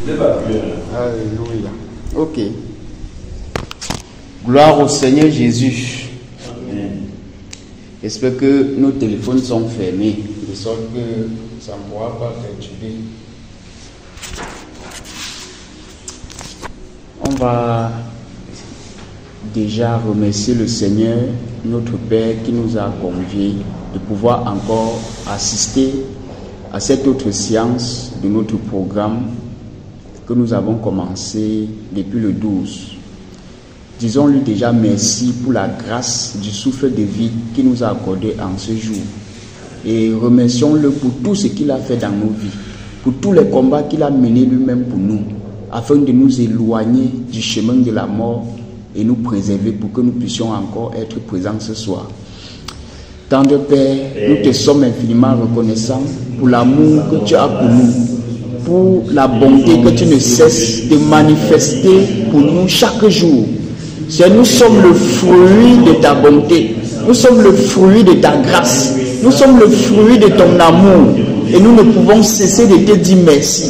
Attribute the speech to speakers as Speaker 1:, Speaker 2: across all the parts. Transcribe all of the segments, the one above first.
Speaker 1: Alléluia. Ok. Gloire au Seigneur Jésus. J'espère que nos téléphones sont fermés, de sorte que ça ne pourra pas perturber. On va déjà remercier le Seigneur, notre Père, qui nous a conviés de pouvoir encore assister à cette autre séance de notre programme que nous avons commencé depuis le 12. Disons-lui déjà merci pour la grâce du souffle de vie qu'il nous a accordé en ce jour. Et remercions-le pour tout ce qu'il a fait dans nos vies, pour tous les combats qu'il a menés lui-même pour nous, afin de nous éloigner du chemin de la mort et nous préserver pour que nous puissions encore être présents ce soir. Tendre Père, nous te sommes infiniment reconnaissants pour l'amour que tu as pour nous, pour la bonté que tu ne cesses de manifester pour nous chaque jour. Nous sommes le fruit de ta bonté, nous sommes le fruit de ta grâce, nous sommes le fruit de ton amour et nous ne pouvons cesser de te dire merci.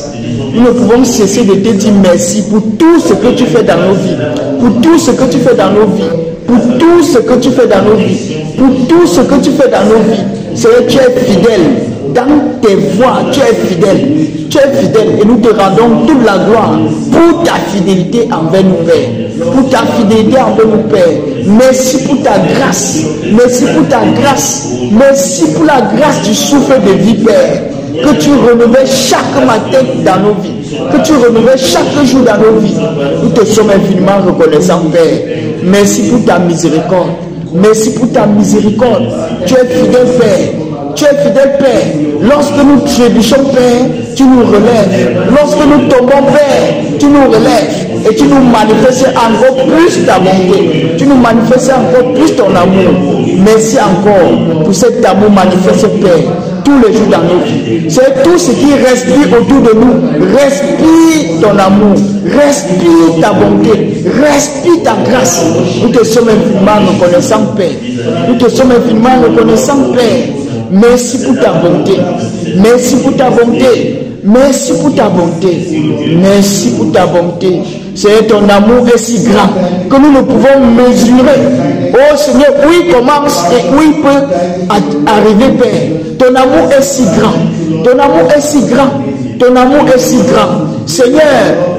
Speaker 1: Nous ne pouvons cesser de te dire merci pour tout ce que tu fais dans nos vies, pour tout ce que tu fais dans nos vies, pour tout ce que tu fais dans nos vies, pour tout ce que tu fais dans nos vies. Seigneur, tu es fidèle. Dans tes voies, tu es fidèle. Tu es fidèle et nous te rendons toute la gloire pour ta fidélité envers nous, Père. Pour ta fidélité envers nous, Père. Merci pour ta grâce. Merci pour ta grâce. Merci pour la grâce du souffle de vie, Père. Que tu renouvelles chaque matin dans nos vies. Que tu renouvelles chaque jour dans nos vies. Nous te sommes infiniment reconnaissants, Père. Merci pour ta miséricorde. Merci pour ta miséricorde. Tu es fidèle, Père. Tu es fidèle, Père. Lorsque nous trébuchons, Père, tu nous relèves. Lorsque nous tombons, Père, tu nous relèves. Et tu nous manifestes encore plus ta bonté. Tu nous manifestes encore plus ton amour. Merci encore pour cet amour manifesté, Père, tous les jours dans nos vies. C'est tout ce qui respire autour de nous. Respire ton amour. Respire ta bonté. Respire ta grâce. Nous te sommes infiniment reconnaissants, Père. Nous te sommes infiniment reconnaissants, Père. Merci pour ta bonté. Merci pour ta bonté. Merci pour ta bonté. Merci pour ta bonté. C'est ton amour est si grand que nous ne pouvons mesurer. Oh Seigneur, où il commence et où il peut arriver, Père. Ton amour est si grand. Ton amour est si grand. Ton amour est si grand. Seigneur,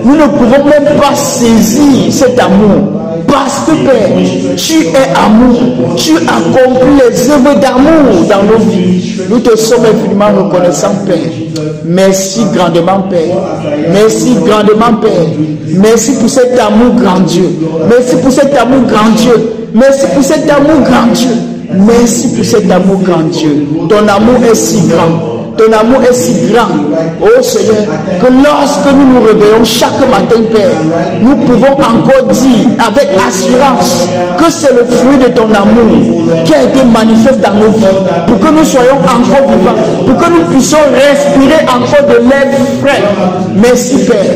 Speaker 1: nous ne pouvons même pas saisir cet amour. Parce que Père, tu es amour, tu accomplis les œuvres d'amour dans nos vies. Nous te sommes infiniment reconnaissants, Père. Merci grandement, Père. Merci grandement, Père. Merci pour cet amour grand Dieu. Merci pour cet amour grand Dieu. Merci pour cet amour grand Dieu. Merci pour cet amour grand Dieu. Ton amour est si grand. Ton amour est si grand, oh Seigneur, que lorsque nous nous réveillons chaque matin, Père, nous pouvons encore dire avec assurance que c'est le fruit de ton amour qui a été manifesté dans nos vies, pour que nous soyons encore vivants, pour que nous puissions respirer encore de l'air frais. Merci, Père.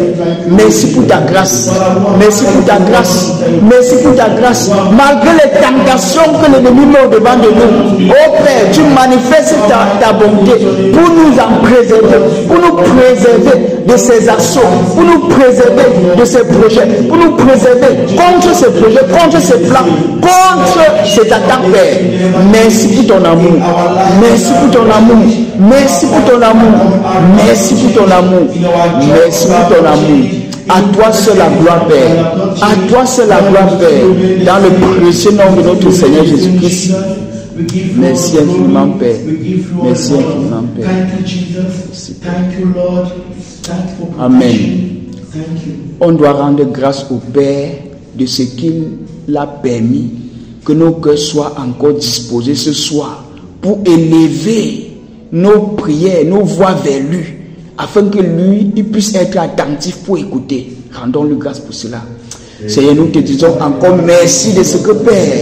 Speaker 1: Merci pour ta grâce. Merci pour ta grâce. Merci pour ta grâce. Malgré les tentations que l'ennemi met au devant de nous, oh Père, tu manifestes ta bonté pour nous en préserver, pour nous préserver de ces assauts, pour nous préserver de ces projets, pour nous préserver contre ces projets, contre ces plans, contre ces attaques, Père. Merci pour ton amour. Merci pour ton amour. Merci pour ton amour. Merci pour ton amour. Merci pour ton amour. À toi seul la gloire, Père. À toi seul la gloire, Père. Dans le précieux nom de notre Seigneur Jésus-Christ. Merci infiniment, Père. Merci infiniment, Père. Merci, Père. Amen. On doit rendre grâce au Père de ce qu'il a permis que nos cœurs soient encore disposés ce soir pour élever nos prières, nos voix vers lui, afin que lui, il puisse être attentif pour écouter. Rendons-lui grâce pour cela. Seigneur, nous te disons encore merci de ce que, Père,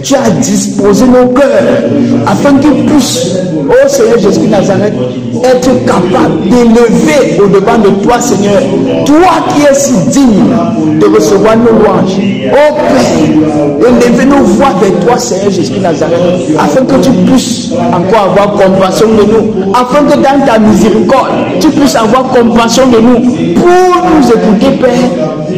Speaker 1: tu as disposé nos cœurs afin qu'ils puissent, oh Seigneur Jésus de Nazareth, être capables d'élever au-devant de toi, Seigneur. Toi qui es si digne de recevoir nos louanges. Oh Père, élevez nos voix vers toi, Seigneur Jésus de Nazareth, afin que tu puisses encore avoir compassion de nous, afin que dans ta miséricorde, tu puisses avoir compassion de nous pour nous écouter, Père.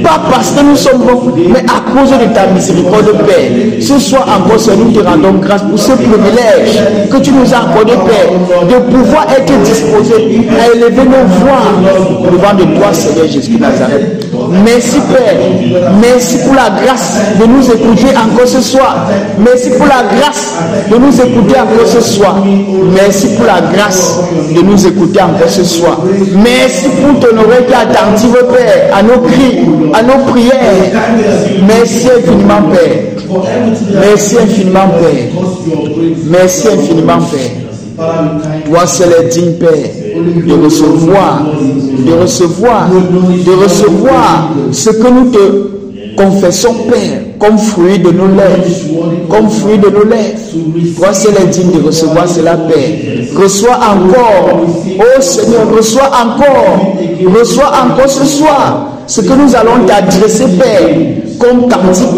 Speaker 1: Pas parce que nous sommes bons, mais à cause de ta miséricorde, Père. Ce soir encore, Seigneur, nous te rendons grâce pour ce privilège que tu nous as accordé, Père, de pouvoir être disposés à élever nos voix devant de toi, Seigneur Jésus de Nazareth. Merci, Père. Merci pour la grâce de nous écouter encore ce soir. Merci pour la grâce de nous écouter encore ce soir. Merci pour la grâce de nous écouter encore ce soir. Merci pour ton oreille qui est attentive, Père, à nos cris, à nos prières. Merci infiniment, Père. Merci infiniment, Père. Merci infiniment, Père. Toi seul est digne, Père, de recevoir ce que nous te confessons, Père, comme fruit de nos lèvres, comme fruit de nos lèvres. Toi seul est digne de recevoir cela, Père. Reçois encore, oh Seigneur, reçois encore ce soir ce que nous allons t'adresser, Père, comme cantique.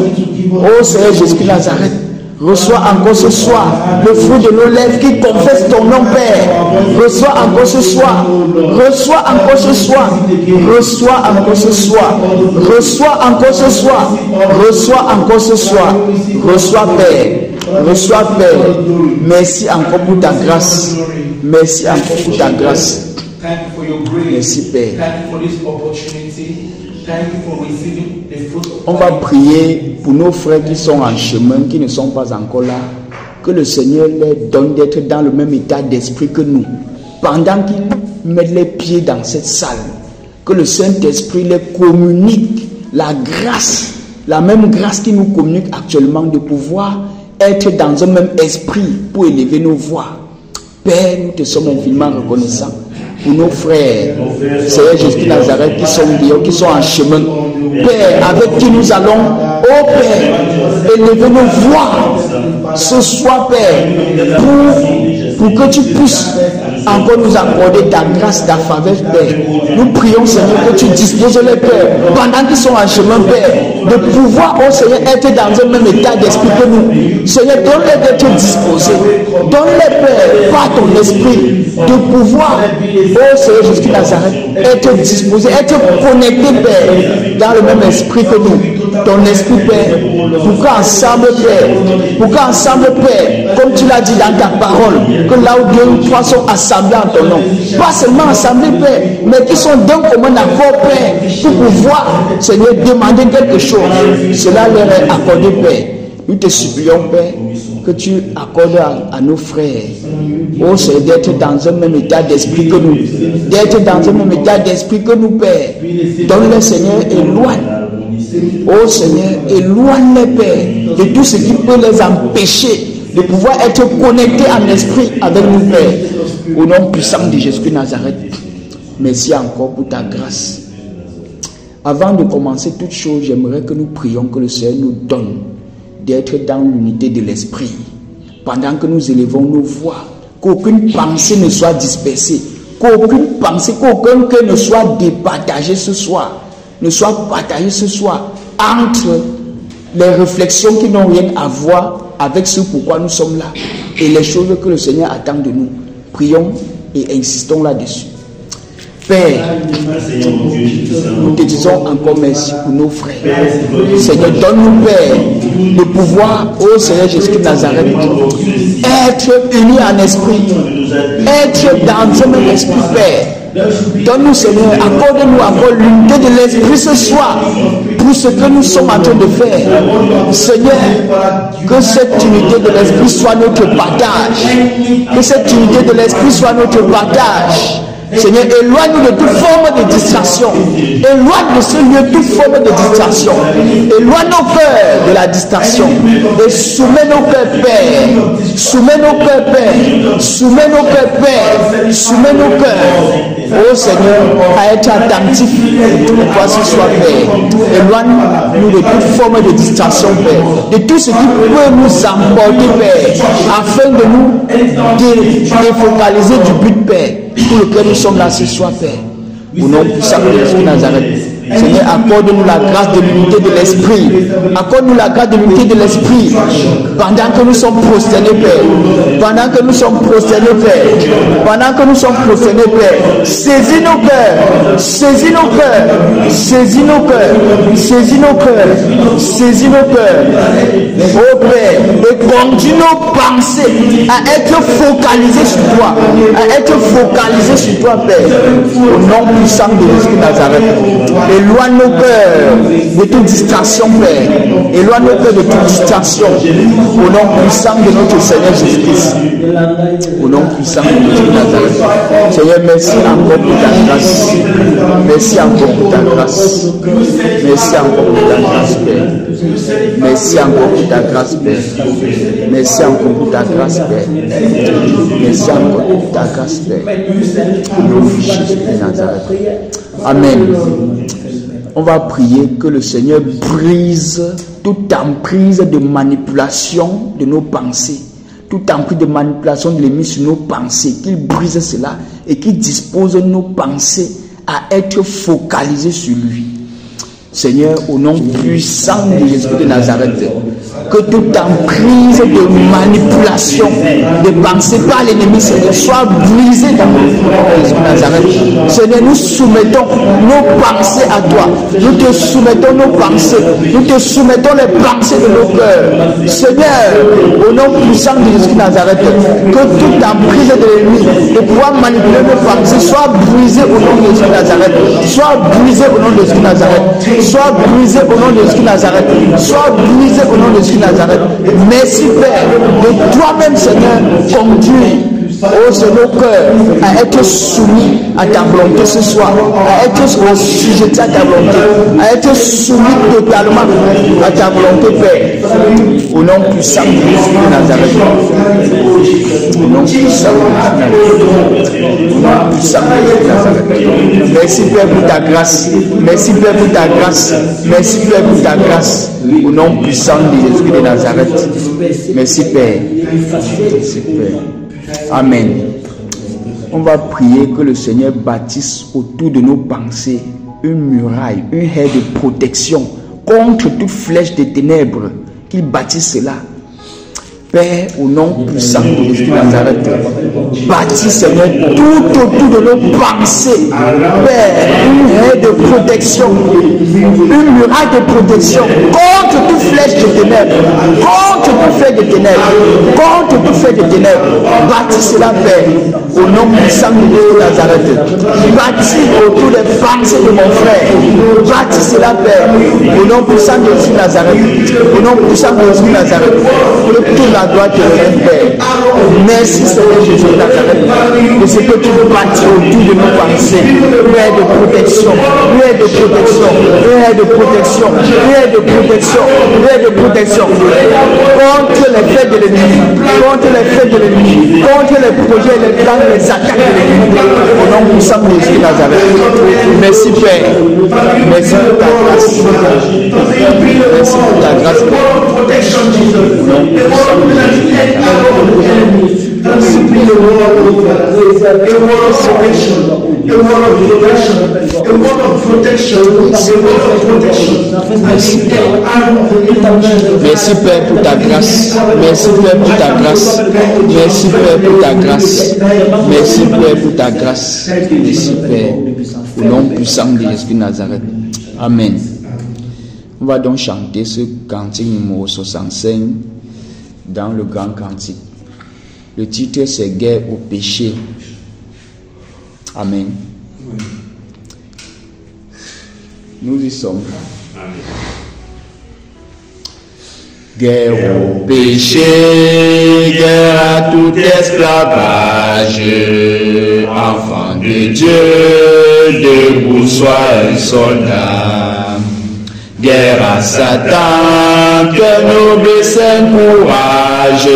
Speaker 1: Oh Seigneur Jésus de Nazareth, reçois encore ce soir le fruit de nos lèvres qui confesse ton nom, Père. Reçois encore ce soir. Reçois encore ce soir. Reçois encore ce soir. Reçois encore ce soir. Reçois encore ce soir. Reçois, Père. Reçois, Père. Merci encore pour ta grâce. Merci encore pour ta grâce. Merci, Père. On va prier pour nos frères qui sont en chemin, qui ne sont pas encore là. Que le Seigneur leur donne d'être dans le même état d'esprit que nous. Pendant qu'ils mettent les pieds dans cette salle, que le Saint-Esprit leur communique la grâce, la même grâce qui nous communique actuellement, de pouvoir être dans un même esprit pour élever nos voix. Père, nous te sommes infiniment reconnaissants pour nos frères, Seigneur Jésus de Nazareth, qui sont dehors, qui sont en chemin. Père, avec qui nous allons, oh Père, élever nos voix ce soir, Père, pour que tu puisses encore nous accorder ta grâce, ta faveur, Père. Nous prions, Seigneur, que tu disposes les Pères, pendant qu'ils sont en chemin, Père, de pouvoir, oh Seigneur, être dans un même état d'esprit que nous. Seigneur, donne-les d'être disposés. Donne-les, Père, par ton esprit, de pouvoir, oh Seigneur Jésus de Nazareth, être disposés, être connectés, Père, dans le même esprit que nous. Ton esprit, Père, pour qu'ensemble, Père, comme tu l'as dit dans ta parole, que là où Dieu ou toi sont assemblés en ton nom, pas seulement assemblés, Père, mais qui sont d'un commun accord, Père, pour pouvoir, Seigneur, demander quelque chose. Cela leur est accordé, Père. Nous te supplions, Père, que tu accordes à nos frères, oh Seigneur, d'être dans un même état d'esprit que nous, d'être dans un même état d'esprit que nous, Père. Donne-le, Seigneur, éloigne. Oh Seigneur, éloigne-les, Père, de tout ce qui peut les empêcher de pouvoir être connectés en esprit avec nous, Père. Au nom puissant de Jésus de Nazareth, merci encore pour ta grâce. Avant de commencer toute chose, j'aimerais que nous prions que le Seigneur nous donne d'être dans l'unité de l'esprit. Pendant que nous élevons nos voix, qu'aucune pensée ne soit dispersée, qu'aucune pensée, qu'aucun cœur ne soit départagé ce soir. Ne soit partagé ce soir entre les réflexions qui n'ont rien à voir avec ce pourquoi nous sommes là et les choses que le Seigneur attend de nous. Prions et insistons là-dessus. Père, nous te disons encore merci pour nos frères. Seigneur, donne-nous, Père, le pouvoir, ô Seigneur Jésus de Nazareth, être unis en esprit, être dans un même esprit, Père. Donne-nous, Seigneur, accorde-nous encore l'unité de l'esprit ce soir pour ce que nous sommes en train de faire. Seigneur, que cette unité de l'esprit soit notre partage. Que cette unité de l'esprit soit notre partage. Seigneur, éloigne-nous de toute forme de distraction. Éloigne de ce lieu toute forme de distraction. Éloigne nos cœurs de la distraction. Et soumets nos cœurs, Père. Soumets nos cœurs, Père. Soumets nos cœurs, Père. Soumets nos cœurs. Oh Seigneur, à être attentif à toi ce soir, Père. Éloigne-nous de toute forme de distraction, Père. De tout ce qui peut nous emporter, Père. Afin de nous défocaliser du but, Père, pour lequel nous sommes là ce soir, Père. Au nom puissant de Jésus de Nazareth. Seigneur, accorde-nous la grâce de l'unité de l'esprit. Accorde-nous la grâce de l'unité de l'esprit. Pendant que nous sommes prosternés, Père. Pendant que nous sommes prosternés, Père. Pendant que nous sommes prosternés, Père. Saisis nos cœurs. Saisis nos cœurs. Saisis nos cœurs. Saisis nos cœurs. Saisis nos cœurs. Oh Père. Et conduis nos pensées à être focalisées sur toi. À être focalisées sur toi, Père. Au nom puissant de Jésus de Nazareth. Éloigne nos cœurs de toute distraction, Père. Éloigne nos cœurs de toute distraction. Au nom puissant de notre Seigneur Jésus-Christ. Au nom puissant de Jésus de Nazareth. Seigneur, merci encore pour ta grâce. Merci encore pour ta grâce. Merci encore pour ta grâce, Père. Merci encore pour ta grâce, Père. Merci encore pour ta grâce, Père. Merci encore pour ta grâce, Père. Au nom de Jésus de Nazareth. Amen. On va prier que le Seigneur brise toute emprise de manipulation de nos pensées, toute emprise de manipulation de l'ennemi sur nos pensées, qu'il brise cela et qu'il dispose nos pensées à être focalisées sur lui. Seigneur, au nom puissant de Jésus de Nazareth, que toute emprise de manipulation de pensée par l'ennemi, Seigneur, soit brisée dans le nom de Jésus de Nazareth. Seigneur, nous soumettons nos pensées à toi. Nous te soumettons nos pensées. Nous te soumettons les pensées de nos cœurs. Seigneur, au nom puissant de Jésus de Nazareth, que toute emprise de l'ennemi de pouvoir manipuler nos pensées soit brisée au nom de Jésus de Nazareth. Soit brisée au nom de Jésus de Nazareth. Soit brisée au nom de Jésus de Nazareth. Soit brisée au nom de Jésus de Nazareth. Merci Père, de toi-même Seigneur, conduis nos cœurs à être soumis à ta volonté ce soir, à être assujettis à ta volonté, à être soumis totalement à ta volonté, Père. Au nom puissant de Jésus de Nazareth. Au nom puissant de Jésus de Nazareth. Merci Père pour ta grâce. Merci Père pour ta grâce. Merci Père pour ta grâce. Au nom puissant de Jésus de Nazareth. Merci Père. Merci Père. Amen. On va prier que le Seigneur bâtisse autour de nos pensées une muraille, une haie de protection contre toute flèche des ténèbres. Qu'il bâtisse cela. Père, au nom puissant de Jésus de Nazareth, bâtis Seigneur tout autour de nos pensées. Père, une haie de protection, une muraille de protection contre toute flèche de ténèbres, contre toute flèche de ténèbres, contre toute flèche de ténèbres. Bâtis cela, Père, au nom puissant de Jésus de Nazareth. Bâtis autour des pensées de mon frère. Bâtis cela, Père, au nom puissant de Jésus de Nazareth. Au nom puissant de Jésus de Nazareth. La gloire te revient, Père. Merci Seigneur Jésus de Nazareth de ce que tu bâtis autour de nos pensées. Père de protection, Père de protection, Père de protection, Père de protection, Père de protection contre les faits de l'ennemi, contre les faits de l'ennemi, contre les projets, les plans, les attaques de l'ennemi. Au nom puissant de Jésus de Nazareth. Merci Père. Merci pour ta grâce. Merci pour ta grâce. Merci Père pour ta grâce. Merci Père pour ta grâce. Merci Père pour ta grâce. Merci Père pour ta grâce. Merci Père. Au nom puissant de Jésus de Nazareth. Amen. On va donc chanter ce cantique numéro 65 dans le grand cantique. Le titre c'est Guerre au péché. Amen. Nous y sommes. Guerre au péché, guerre à tout esclavage. Enfant de Dieu, debout sois un soldat. Guerre à Satan, que noble saint courage.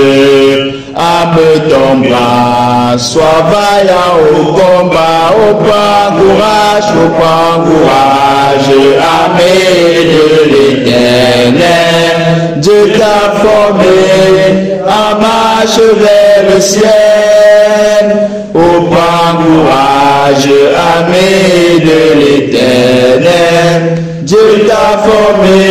Speaker 1: Ame ton bras, sois vaillant au combat, au point courage, armée de l'Éternel. Dieu t'a formé en marche vers le ciel, au point courage, armée de l'Éternel. Dieu t'a formé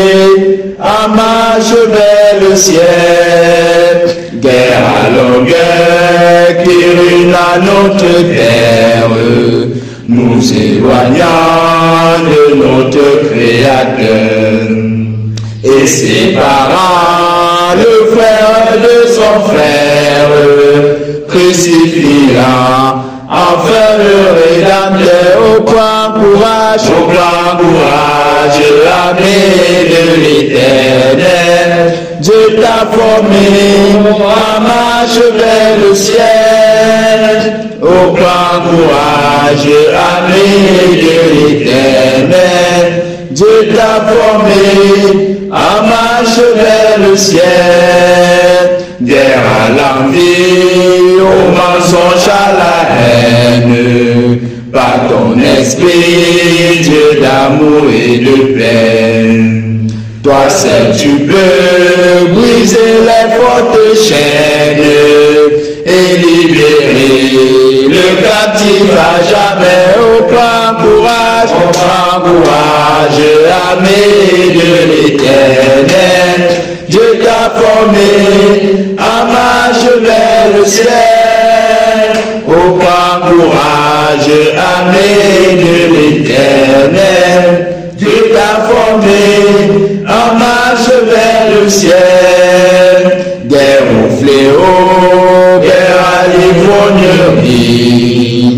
Speaker 1: en marche vers le ciel. Guerre à l'orgueil qui ruine notre terre, nous éloignant de notre Créateur et séparant le frère de son frère, crucifiant enfin le Rédempteur. Au grand courage, armée de l'Éternel. Dieu t'a formé en marche vers le ciel. Au grand courage, armée de l'Éternel. Dieu t'a formé en marche vers le ciel. Guerre à l'envie, au mensonge, à la haine. Par ton esprit, Dieu d'amour et de paix. Toi seul tu peux briser les fortes chaînes et libérer le captif à jamais. Au grand courage, armée de l'Éternel. Dieu t'a formé en marche vers le ciel. Au grand courage, armée de l'Éternel. Dieu t'a formé en marche vers le ciel. Guerre au fléau, guerre à l'ivrognerie,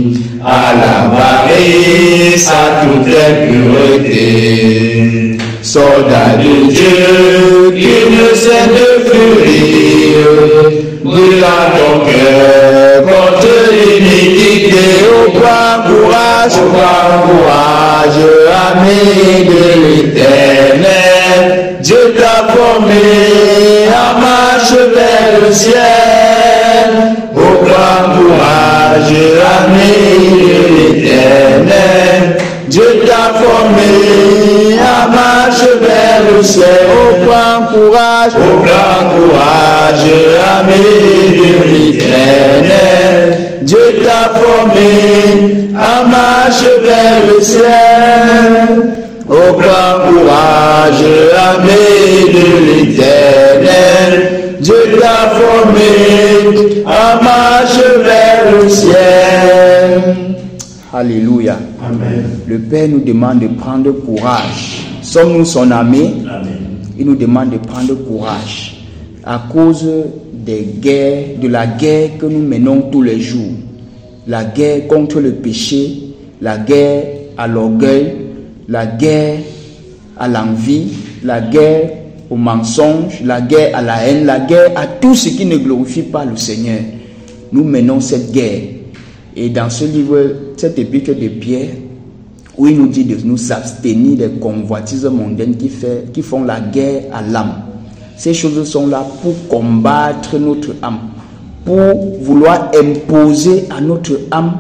Speaker 1: à l'avarice, à toute impureté. Soldat de Dieu qui ne sait de fuir, brûlant ton cœur contre l'iniquité. Au grand courage, armée de l'Éternel. Dieu t'a formé en marche vers le ciel. Au grand courage, armée de l'Éternel. Dieu t'a formé en marche vers le ciel. Au grand courage, armée de l'Éternel. Dieu t'a formé en marche vers le ciel. Au grand courage, armée de l'Éternel. Dieu t'a formé en marche vers le ciel. Alléluia.
Speaker 2: Amen.
Speaker 1: Le Père nous demande de prendre courage. Sommes-nous son armée?
Speaker 2: Amen.
Speaker 1: Il nous demande de prendre courage à cause des guerres, de la guerre que nous menons tous les jours. La guerre contre le péché, la guerre à l'orgueil, la guerre à l'envie, la guerre au mensonge, la guerre à la haine, la guerre à tout ce qui ne glorifie pas le Seigneur. Nous menons cette guerre. Et dans ce livre, cet épître de Pierre, où il nous dit de nous abstenir des convoitises mondaines qui font la guerre à l'âme. Ces choses sont là pour combattre notre âme, pour vouloir imposer à notre âme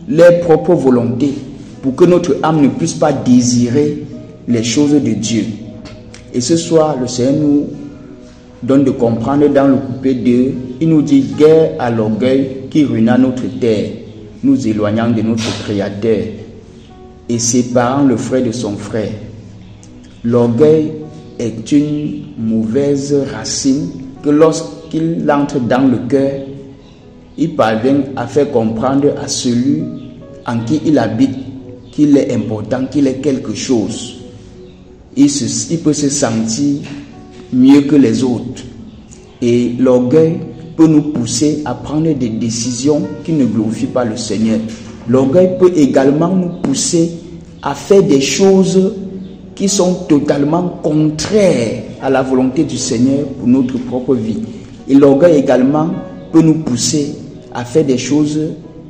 Speaker 1: leurs propres volontés, pour que notre âme ne puisse pas désirer les choses de Dieu. Et ce soir, le Seigneur nous donne de comprendre dans le coupé 2, il nous dit guerre à l'orgueil qui ruina notre terre, nous éloignant de notre Créateur et séparant le frère de son frère. L'orgueil est une mauvaise racine que lorsqu'il entre dans le cœur, il parvient à faire comprendre à celui en qui il habite qu'il est important, qu'il est quelque chose. Il peut se sentir mieux que les autres. Et l'orgueil peut nous pousser à prendre des décisions qui ne glorifient pas le Seigneur. L'orgueil peut également nous pousser à faire des choses qui sont totalement contraires à la volonté du Seigneur pour notre propre vie. Et l'orgueil également peut nous pousser à faire des choses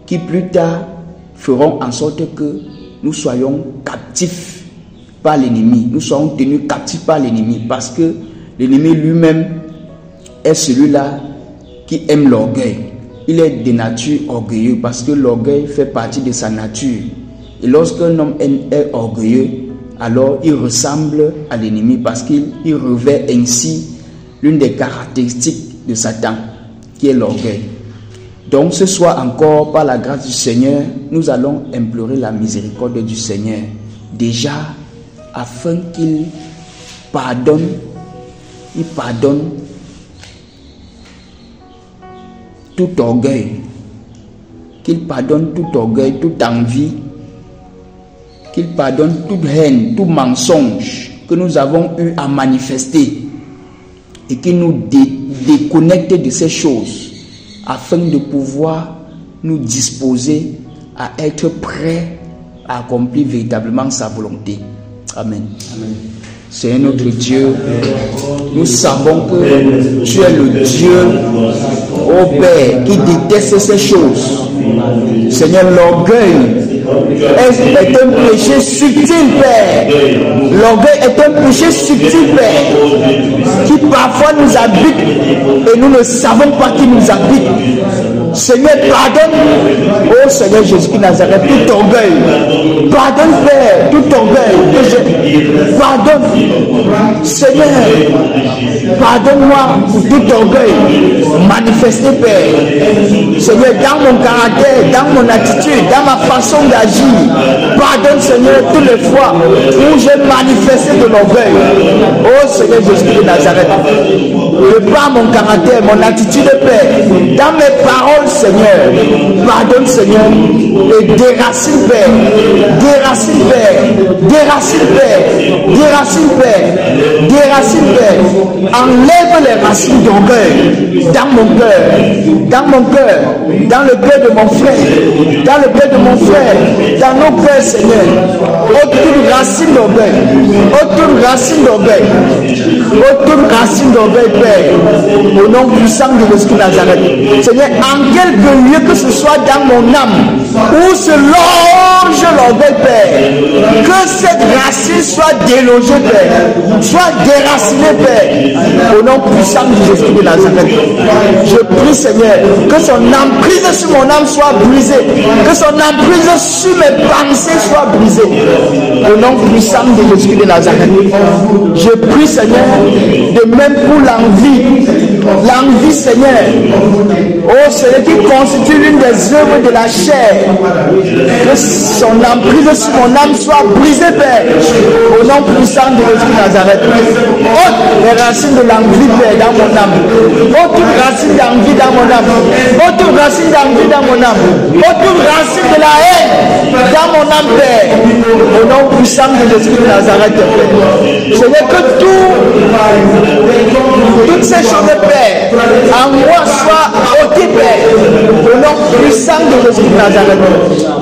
Speaker 1: qui plus tard feront en sorte que nous soyons captifs par l'ennemi. Nous soyons tenus captifs par l'ennemi parce que l'ennemi lui-même est celui-là qui aime l'orgueil. Il est de nature orgueilleux parce que l'orgueil fait partie de sa nature. Et lorsqu'un homme est orgueilleux, alors il ressemble à l'ennemi parce qu'il revêt ainsi l'une des caractéristiques de Satan, qui est l'orgueil. Donc ce soir encore, par la grâce du Seigneur, nous allons implorer la miséricorde du Seigneur. Déjà, afin qu'il pardonne, tout orgueil, qu'il pardonne tout orgueil, toute envie, qu'il pardonne toute haine, tout mensonge que nous avons eu à manifester et qu'il nous déconnecte de ces choses afin de pouvoir nous disposer à être prêts à accomplir véritablement sa volonté. Amen. Amen. Seigneur notre Dieu, nous savons que tu es le Dieu, ô Père, qui déteste ces choses. Seigneur, l'orgueil est un péché subtil, Père. L'orgueil est un péché subtil, Père, qui parfois nous habite et nous ne savons pas qui nous habite. Seigneur, pardonne, ô Seigneur Jésus-Christ Nazareth, tout orgueil. Pardonne, Père, tout orgueil. Pardonne, Seigneur, pardonne-moi pour tout orgueil manifesté, Père. Seigneur, dans mon caractère, dans mon attitude, dans ma façon d'agir, pardonne, Seigneur, toutes les fois où j'ai manifesté de l'orgueil. Ô Seigneur Jésus-Christ de Nazareth, de par mon caractère, mon attitude, Père, dans mes paroles, Seigneur, pardonne, Seigneur, et déracine, Père, déracine, Père, déracine, Père, déracine, Père, déracine, Père, enlève les racines d'orgueil dans mon cœur, dans le cœur de mon frère, dans le cœur de mon frère, dans nos cœurs, Seigneur, aucune racine d'orgueil, aucune racine d'orgueil, aucune racine d'orgueil, Père, au nom puissant de Jésus de Nazareth. Seigneur, en quelque lieu que ce soit dans mon âme, où se longe l'orgueil, Père, que cette racine soit délogée, Père, soit déracinée, Père, au nom puissant de Jésus de Nazareth. Je prie, Seigneur, que son emprise sur mon âme soit brisée, que son emprise sur mes pensées soit brisée, au nom puissant de Jésus de Nazareth. Je prie, Seigneur, de même pour l'envie, Seigneur, oh Seigneur, qui constitue l'une des œuvres de la chair, que son emprise sur mon âme soit brisée, Père, au nom puissant de Jésus de Nazareth. Ôte les racines de l'envie, Père, dans mon âme. Ôte toute racine d'envie dans mon âme. Ôte toute racine d'envie dans mon âme. Ôte toute racine de la haine dans mon âme, Père, au nom puissant de Jésus de Nazareth, Père. Seigneur, que toutes ces choses, Père, en moi soient ôtées, Père, au nom puissant de Jésus de Nazareth.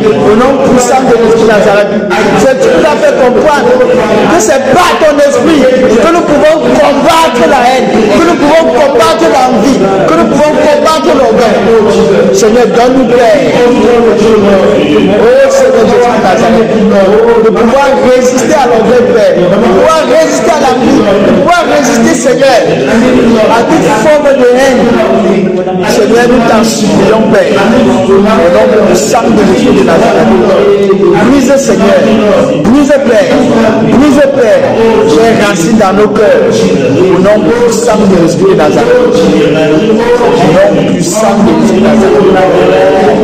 Speaker 1: Au nom puissant de Jésus de Nazareth. C'est tout à fait comprendre que c'est par ton esprit que nous pouvons combattre la haine, que nous pouvons combattre l'envie, que nous pouvons combattre l'orgueil. Seigneur, donne-nous, Père, oh Seigneur Jésus de Nazareth, de pouvoir résister à l'orgueil, Père, de pouvoir résister à l'envie, de pouvoir résister, Seigneur, à toute forme de haine. Seigneur, nous t'en supplions, Père, au nom puissant de Jésus de Nazareth. Brise, Seigneur, brise, Père, brise, Père, j'ai racine dans nos cœurs, au nom puissant de Jésus de Nazareth. Au nom puissant de Jésus de Nazareth.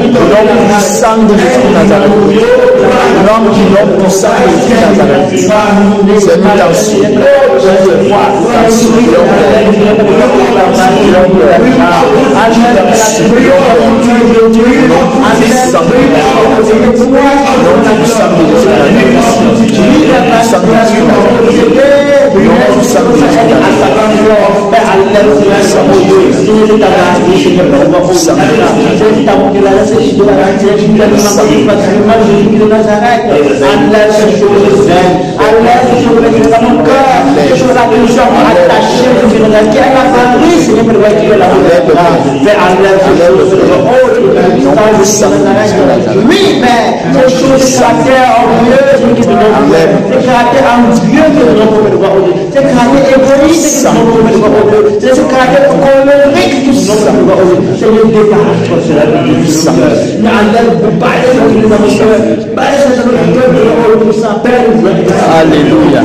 Speaker 1: Au nom puissant de Jésus de Nazareth. Au nom puissant de Jésus de Nazareth. C'est nous t'en supplions, t'en supplions,
Speaker 2: cela qui nous sommes attachés, qui a appris, Seigneur, pour le qui est là. Fais enlève ces choses, oui, mais ces choses de caractère orgueilleux qui nous donnent, ces caractères envieux qui nous donnent, ces caractères égoïstes qui nous donnent, ces caractères colériques qui nous donnent, Seigneur, débarrasse-toi de cela.
Speaker 1: Alléluia.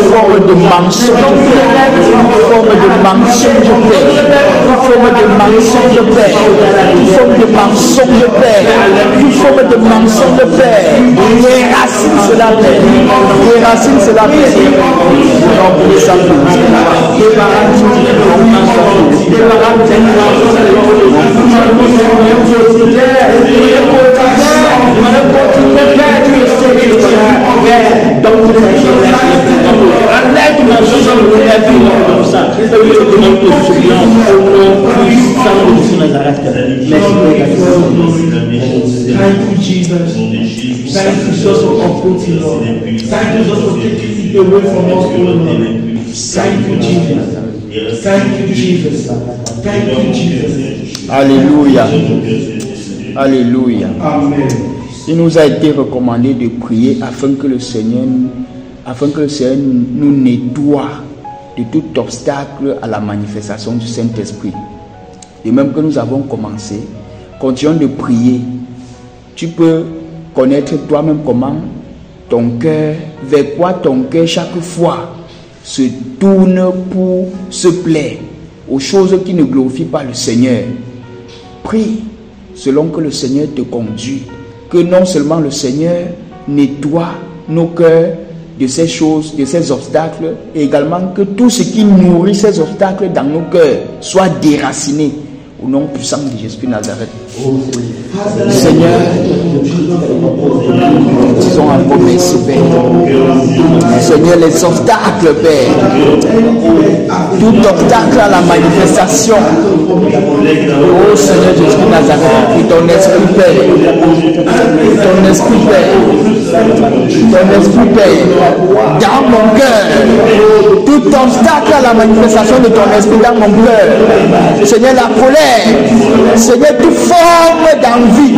Speaker 1: Forme de mensonge, forme de mensonge, forme de mensonge, forme de mensonge, forme de mensonge, déracine cela, déracine cela, Alléluia. Alléluia. Amen. Il nous a été recommandé de prier afin que le Seigneur nous nettoie de tout obstacle à la manifestation du Saint-Esprit. Et même que nous avons commencé, continuons de prier. Tu peux connaître toi-même comment ton cœur, vers quoi ton cœur chaque fois se tourne pour se plaire aux choses qui ne glorifient pas le Seigneur. Prie selon que le Seigneur te conduit, que non seulement le Seigneur nettoie nos cœurs de ces choses, de ces obstacles, et également que tout ce qui nourrit ces obstacles dans nos cœurs soit déraciné au nom puissant de Jésus de Nazareth. Seigneur, disons encore merci, Père. Seigneur, les obstacles, Père, tout obstacle à la manifestation, oh Seigneur Jésus de Nazareth, et ton esprit, Père, ton esprit, Père, ton esprit, Père, dans mon cœur, tout obstacle à la manifestation de ton esprit dans mon cœur, Seigneur, la colère, Seigneur, toute forme d'envie,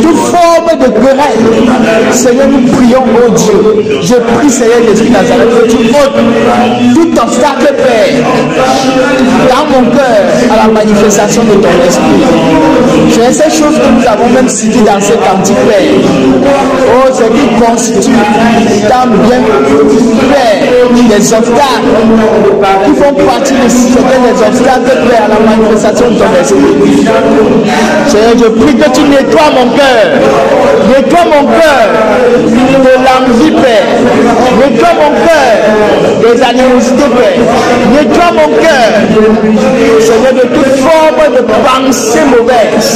Speaker 1: toute forme de querelle, Seigneur, nous prions, oh Dieu. Je prie, Seigneur Jésus Nazareth, que tu ôtes tout obstacle, Père, dans mon cœur à la manifestation de ton esprit. C'est ces choses que nous avons même citées dans ces cantiques, Père. Oh, c'est qui constitue tant bien, Père, des obstacles qui font partie de des obstacles, Père, à la manifestation de ton esprit. Seigneur, je prie que tu nettoies mon cœur. Nettoie mon cœur de l'envie, Père. Nettoie mon cœur des animosités, Père. Nettoie mon cœur, Seigneur, de toute forme de pensée mauvaise.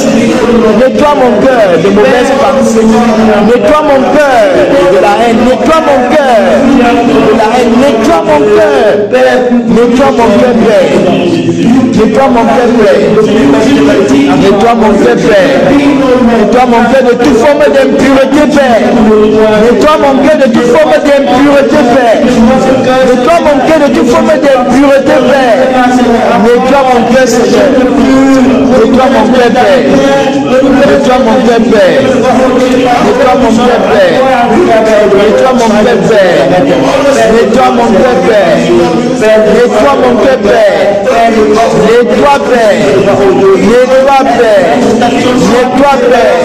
Speaker 1: Nettoie mon cœur de mauvaises pensées. Nettoie mon cœur de la haine. Nettoie mon cœur de la haine. Nettoie mon cœur. Nettoie mon cœur, Père. Nettoie mon cœur, Père. Nettoie mon cœur, Père. Nettoie mon cœur de toute forme d'impureté, Père. Nettoie mon cœur de toute forme d'impureté, Père. Nettoie mon cœur de toute forme d'impureté, Père. Nettoie mon cœur, Seigneur. Nettoie mon cœur, Père. Nettoie mon cœur, Père. Nettoie mon cœur, Père. Nettoie mon cœur, Père. Nettoie mon cœur, Père. Nettoie mon cœur, Père. Nettoie, Père. Nettoie, Père. Nettoie, Père.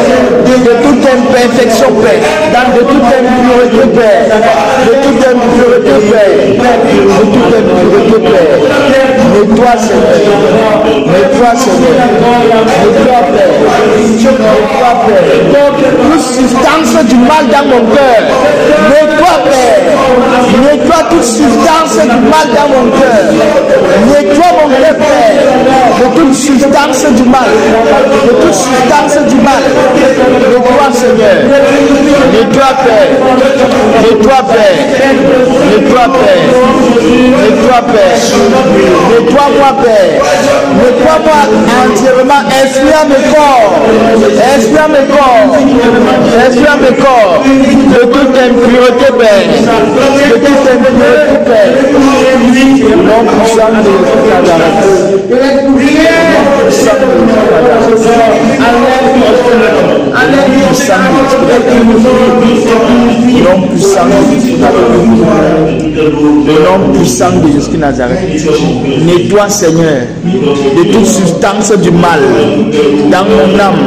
Speaker 1: De toute imperfection, Père. De toute impureté, Père. De toute impureté, Père. De toute impureté, Père. Nettoie, Seigneur. Nettoie, Seigneur. Nettoie, Père. Nettoie, Père. Toute substance du mal dans mon cœur. Nettoie, Père. Nettoie toute substance du mal dans mon cœur. Nettoie mon cœur, Père. De toute substance du mal. De toute substance du mal. Seigneur. Nettoie, Père. Nettoie, Père. Nettoie, Père. Nettoie, Père. Nettoie-moi, Père. Nettoie-moi entièrement. Inspire mes corps. Inspire mes corps. Inspire mes corps. De toute impureté, Père. De toute impureté, Père. Non puissant de Nazareth. Le nom puissant de Jésus Nazareth. Nettoie, Seigneur, de toute substance du mal dans mon âme,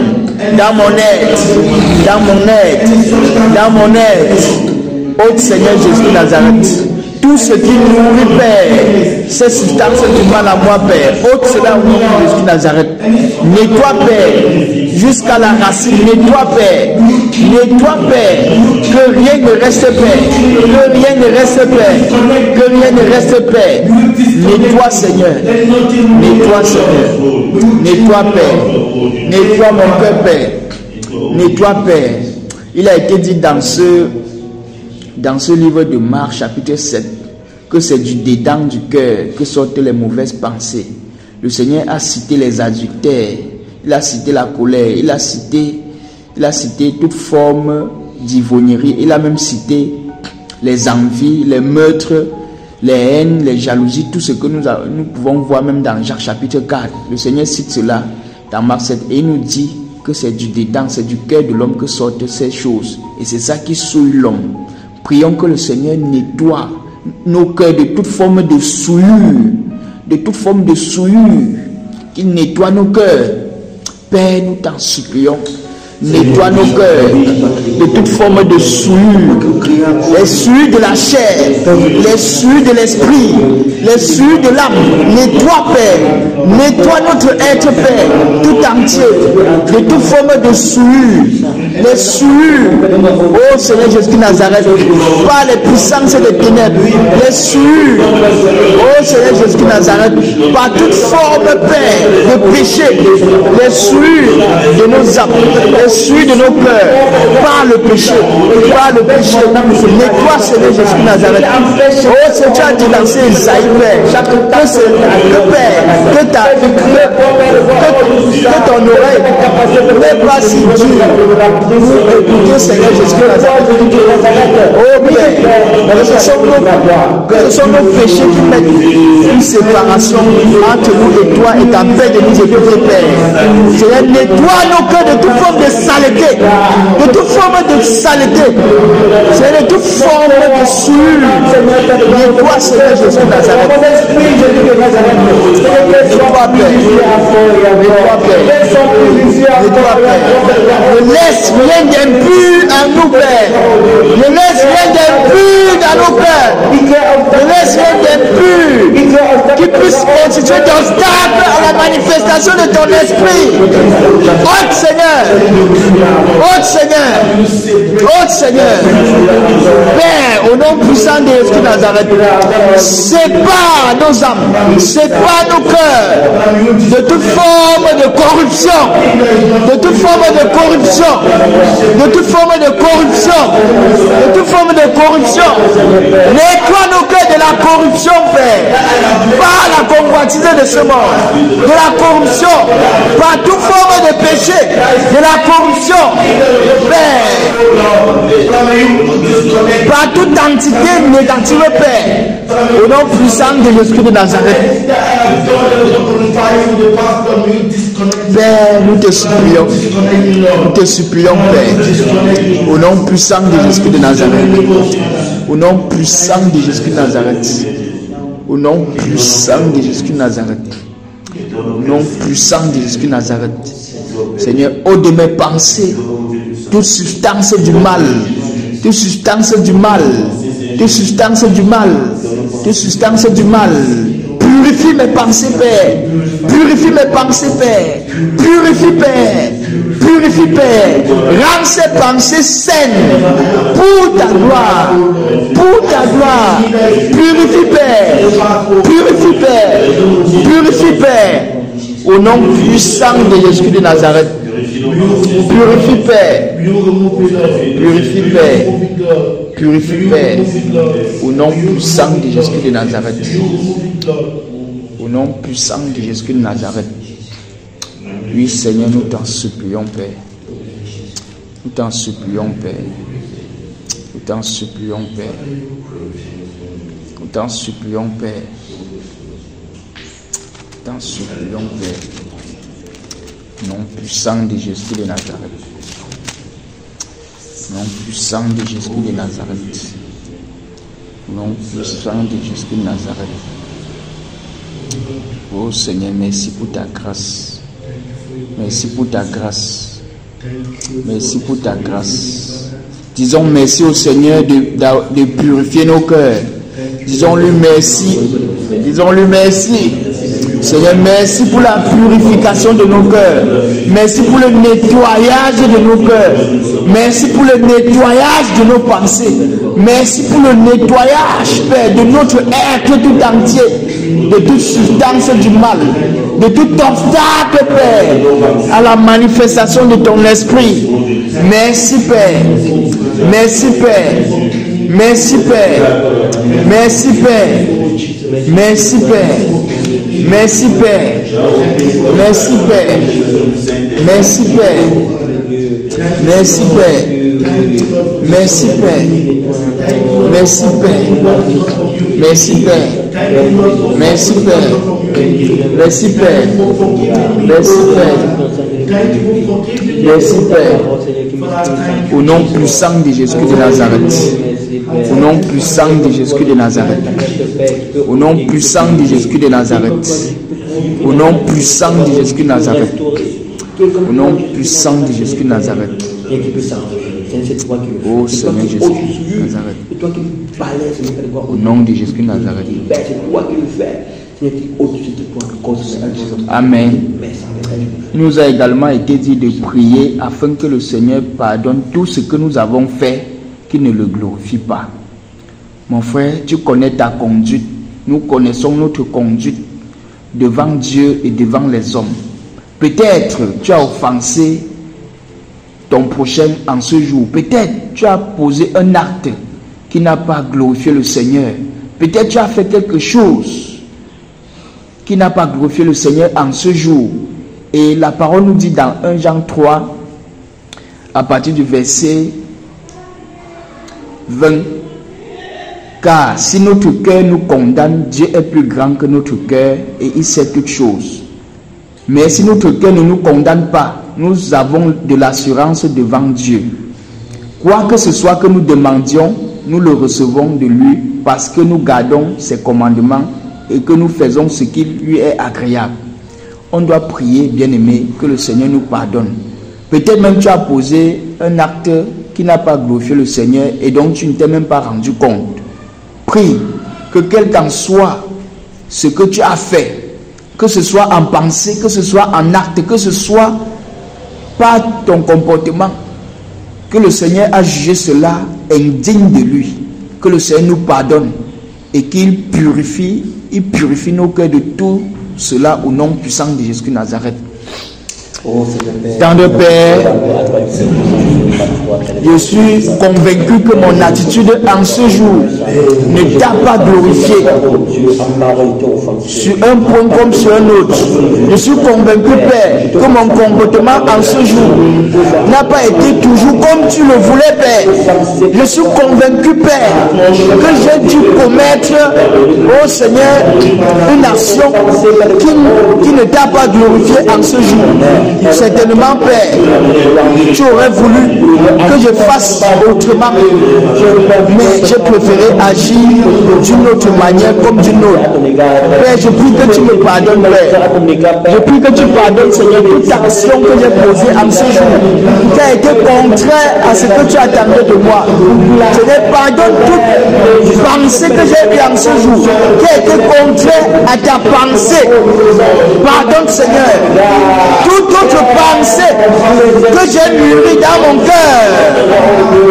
Speaker 1: dans mon être, dans mon être, dans mon être. Ô Seigneur Jésus Nazareth, tout ce qui nourrit, Père, ces substances du mal à moi, Père, ôte cela au nom de Jésus Nazareth. Nettoie, Père, jusqu'à la racine. Nettoie, Père. Nettoie, Père. Que rien ne reste, Père. Que rien ne reste, Père. Que rien ne reste, Père. Nettoie, Seigneur. Nettoie, Seigneur. Nettoie, Père. Nettoie mon cœur, Père. Nettoie, Père. Il a été dit dans ce livre de Marc, chapitre 7, que c'est du dedans du cœur que sortent les mauvaises pensées. Le Seigneur a cité les adultères, il a cité la colère, il a cité toute forme d'ivrognerie, il a même cité les envies, les meurtres, les haines, les jalousies, tout ce que nous pouvons voir même dans Jacques chapitre 4. Le Seigneur cite cela dans Marc 7 et il nous dit que c'est du dedans, c'est du cœur de l'homme que sortent ces choses. Et c'est ça qui souille l'homme. Prions que le Seigneur nettoie nos cœurs de toute forme de souillure, qu'il nettoie nos cœurs. Père, nous t'en supplions. Nettoie nos cœurs de toute forme de souillure, les souillures de la chair, les souillures de l'esprit, les souillures de l'âme. Nettoie, Père, nettoie notre être, Père, tout entier, de toute forme de souillure, les souillures, oh Seigneur Jésus Nazareth, par les puissances des ténèbres, les souillures, oh Seigneur Jésus Nazareth, par toute forme, Père, de péché, les souillures de nos âmes, les souillures de nos cœurs, par le péché, nettoie, Seigneur Jésus Nazareth. Oh Seigneur, tu as dit dans ces Isaïe, Père, que ton oreille n'est pas si dure pour écouter, Seigneur Jésus Nazareth. Oh Père, ce sont nos péchés qui mettent une séparation entre nous et toi et ta paix de nous écouter, Père. Seigneur, nettoie nos cœurs de toute forme de saleté, de toute forme de saleté, Seigneur, de toute forme de souillure. Nettoie, Seigneur Jésus Nazareth. Nettoie, Père. Ne laisse rien d'impur en nous, Père. Ne laisse rien d'impur dans nos cœurs. Ne laisse rien d'impur qui puisse constituer d'obstacle à la manifestation de ton esprit. Ôte, Seigneur. Ôte, Seigneur. Ôte, Seigneur. Père, au nom puissant de Jésus Nazareth, sépare nos âmes, sépare nos cœurs de toute forme de corruption, de toute forme de corruption, de toute forme de corruption, de toute forme de corruption. Nettoie nos cœurs de la corruption, Père, par la convoitise de ce monde, de la corruption, par toute forme de péché, de la corruption, Père, par toute entité négative, Père, au nom puissant de Jésus de Nazareth. Père, nous te supplions, Père, au nom puissant de Jésus de Nazareth, au nom puissant de Jésus de Nazareth, au nom puissant de Jésus de Nazareth, au nom puissant de Jésus de Nazareth. Seigneur, ôte de mes pensées toute substance du mal, toute substance du mal, toute substance du mal, toute substance du mal. Purifie mes pensées, Père. Purifie mes pensées, Père. Purifie, Père. Purifie, Père. Rends ces pensées saines pour ta gloire. Pour ta gloire. Purifie, Père. Purifie, Père. Purifie, Père. Au nom puissant de Jésus de Nazareth. Purifie, Père. Purifie, Père. Purifie, Père. Au nom puissant de Jésus de Nazareth. Au nom puissant de Jésus de Nazareth. Oui, Seigneur, nous t'en supplions, Père. Nous t'en supplions, Père. Nous t'en supplions, Père. Nous t'en supplions, Père. Nous t'en supplions, Père. Nom puissant de Jésus de Nazareth. Nom puissant de Jésus de Nazareth. Nom puissant de Jésus de Nazareth. Oh Seigneur, merci pour ta grâce. Merci pour ta grâce. Merci pour ta grâce. Disons merci au Seigneur de purifier nos cœurs. Disons-lui merci. Disons-lui merci. Seigneur, merci pour la purification de nos cœurs. Merci pour le nettoyage de nos cœurs. Merci pour le nettoyage de nos pensées. Merci pour le nettoyage, Père, de notre être tout entier, de toute substance du mal, de tout obstacle, Père, à la manifestation de ton esprit. Merci, Père. Merci, Père. Merci, Père. Merci, Père. Merci, Père. Merci, Père. Merci, Père. Merci, Père. Merci, Père. Merci, Père. Merci, Père. Merci, Père. Merci, Père. Merci, Père. Merci, Père. Merci, Père. Au nom puissant de Jésus de Nazareth. Au nom puissant de Jésus de Nazareth. Au nom puissant de Jésus de Nazareth. Au nom puissant de Jésus de Nazareth. Au nom puissant de Jésus de Nazareth. Oh Seigneur Jésus de Nazareth. Au nom de Jésus de Nazareth. Amen. Il nous a également été dit de prier afin que le Seigneur pardonne tout ce que nous avons fait qui ne le glorifie pas. Mon frère, tu connais ta conduite. Nous connaissons notre conduite devant Dieu et devant les hommes. Peut-être tu as offensé ton prochain en ce jour. Peut-être tu as posé un acte qui n'a pas glorifié le Seigneur. Peut-être tu as fait quelque chose qui n'a pas glorifié le Seigneur en ce jour. Et la parole nous dit dans 1 Jean 3, à partir du verset 20, car si notre cœur nous condamne, Dieu est plus grand que notre cœur et il sait toutes choses. Mais si notre cœur ne nous condamne pas, nous avons de l'assurance devant Dieu. Quoi que ce soit que nous demandions, nous le recevons de lui parce que nous gardons ses commandements et que nous faisons ce qui lui est agréable. On doit prier, bien-aimé, que le Seigneur nous pardonne. Peut-être même tu as posé un acte qui n'a pas glorifié le Seigneur et donc tu ne t'es même pas rendu compte. Prie que quel qu'en soit ce que tu as fait, que ce soit en pensée, que ce soit en acte, que ce soit par ton comportement, que le Seigneur a jugé cela indigne de lui, que le Seigneur nous pardonne et qu'il purifie nos cœurs de tout cela au nom puissant de Jésus de Nazareth. Tendre Père, je suis convaincu que mon attitude en ce jour ne t'a pas glorifié sur un point comme sur un autre. Je suis convaincu, Père, que mon comportement en ce jour n'a pas été toujours comme tu le voulais, Père. Je suis convaincu, Père, que j'ai dû commettre, oh Seigneur, une action qui ne t'a pas glorifié en ce jour. Certainement, Père, tu aurais voulu que je fasse autrement, mais j'ai préféré agir d'une autre manière comme d'une autre. Père, je prie que tu me pardonnes, Père. Je prie que tu pardonnes, Seigneur, toute action que j'ai posée en ce jour, qui a été contraire à ce que tu attendais de moi. Seigneur, pardonne toute pensée que j'ai eue en ce jour, qui a été contraire à ta pensée. Pardonne, Seigneur, toute autre pensée que j'ai mûrie dans mon cœur.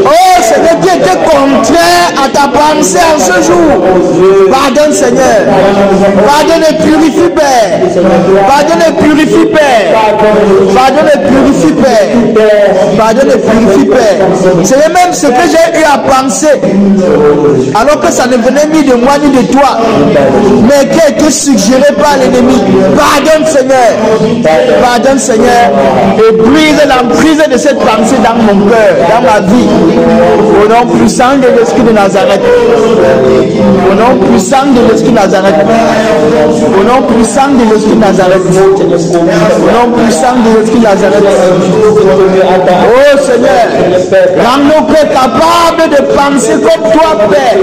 Speaker 1: Oh Seigneur, qui était contraire à
Speaker 2: dans ta pensée en ce jour. Pardonne, Seigneur. Pardonne et purifie, Père. Pardonne et purifie, Père. Pardonne et purifie, Père. Pardonne et purifie, Père. C'est même ce que j'ai eu à penser, alors que ça ne venait ni de moi ni de toi, mais qui a été suggéré par l'ennemi. Pardonne, Seigneur. Pardonne, Seigneur. Et brise l'emprise de cette pensée dans mon cœur, dans ma vie. Au nom puissant de l'Esprit de Nazareth. Au nom puissant de l'Esprit de Nazareth. Au nom puissant de l'Esprit de Nazareth. Au nom puissant de l'Esprit de Nazareth. Oh Seigneur, rends nos cœurs capables de penser comme toi, Père.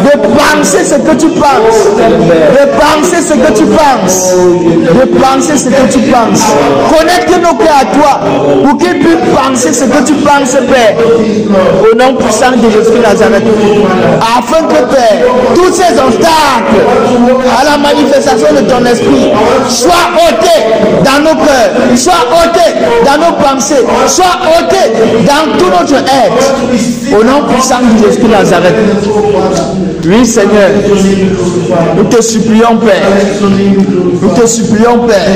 Speaker 2: De penser ce que tu penses. De penser ce que tu penses. De penser ce que tu penses. Connecte nos cœurs à toi pour qu'ils puissent penser ce que tu penses, Père. Au nom puissant de l'Esprit de Nazareth. Afin que, Père, tous ces obstacles à la manifestation de ton esprit soient ôtés dans nos cœurs, soient ôtés dans nos pensées, soient ôtés dans tout notre être. Au nom puissant de l'Esprit de Nazareth. Oui, Seigneur, nous te supplions, Père. Nous te supplions, Père.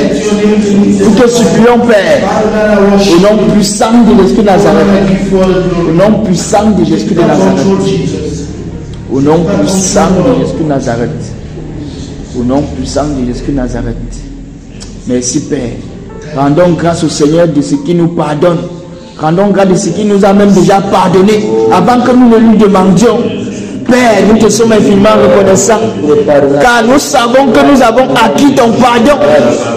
Speaker 2: Nous te supplions, Père. Au nom puissant de l'Esprit de Nazareth. Au nom puissant de l'Esprit de Nazareth. Au nom puissant de l'Esprit de Nazareth. Au nom puissant de l'Esprit de Nazareth. Merci, Père. Rendons grâce au Seigneur de ce qui nous pardonne. Rendons grâce de ce qui nous a même déjà pardonné avant que nous ne lui demandions. Père, nous te sommes infiniment reconnaissants, car nous savons que nous avons acquis ton pardon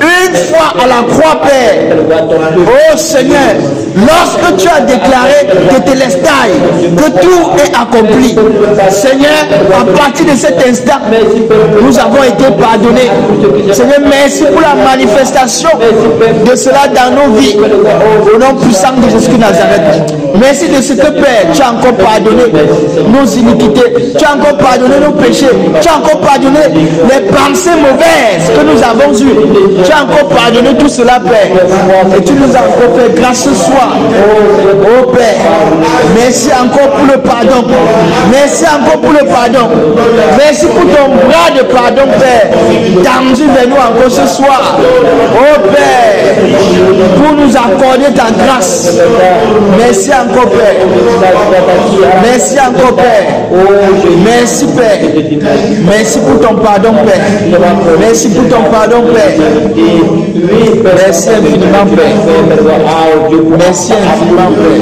Speaker 2: une fois à la croix, Père. Oh Seigneur, lorsque tu as déclaré que Télestai, que tout est accompli, Seigneur, à partir de cet instant, nous avons été pardonnés. Seigneur, merci pour la manifestation de cela dans nos vies, au nom puissant de Jésus de Nazareth. Merci de ce que, Père, tu as encore pardonné nos iniquités. Tu as encore pardonné nos péchés. Tu as encore pardonné les pensées mauvaises que nous avons eues. Tu as encore pardonné tout cela, Père. Et tu nous as encore fait grâce ce soir. Oh Père, merci encore pour le pardon. Merci encore pour le pardon. Merci pour ton bras de pardon, Père, tendu vers nous encore ce soir. Oh Père, pour nous accorder ta grâce. Merci encore, Père. Merci encore, Père. Merci, Père. Merci pour ton pardon, Père. Merci pour ton pardon, Père. Merci infiniment, Père. Merci infiniment, Père.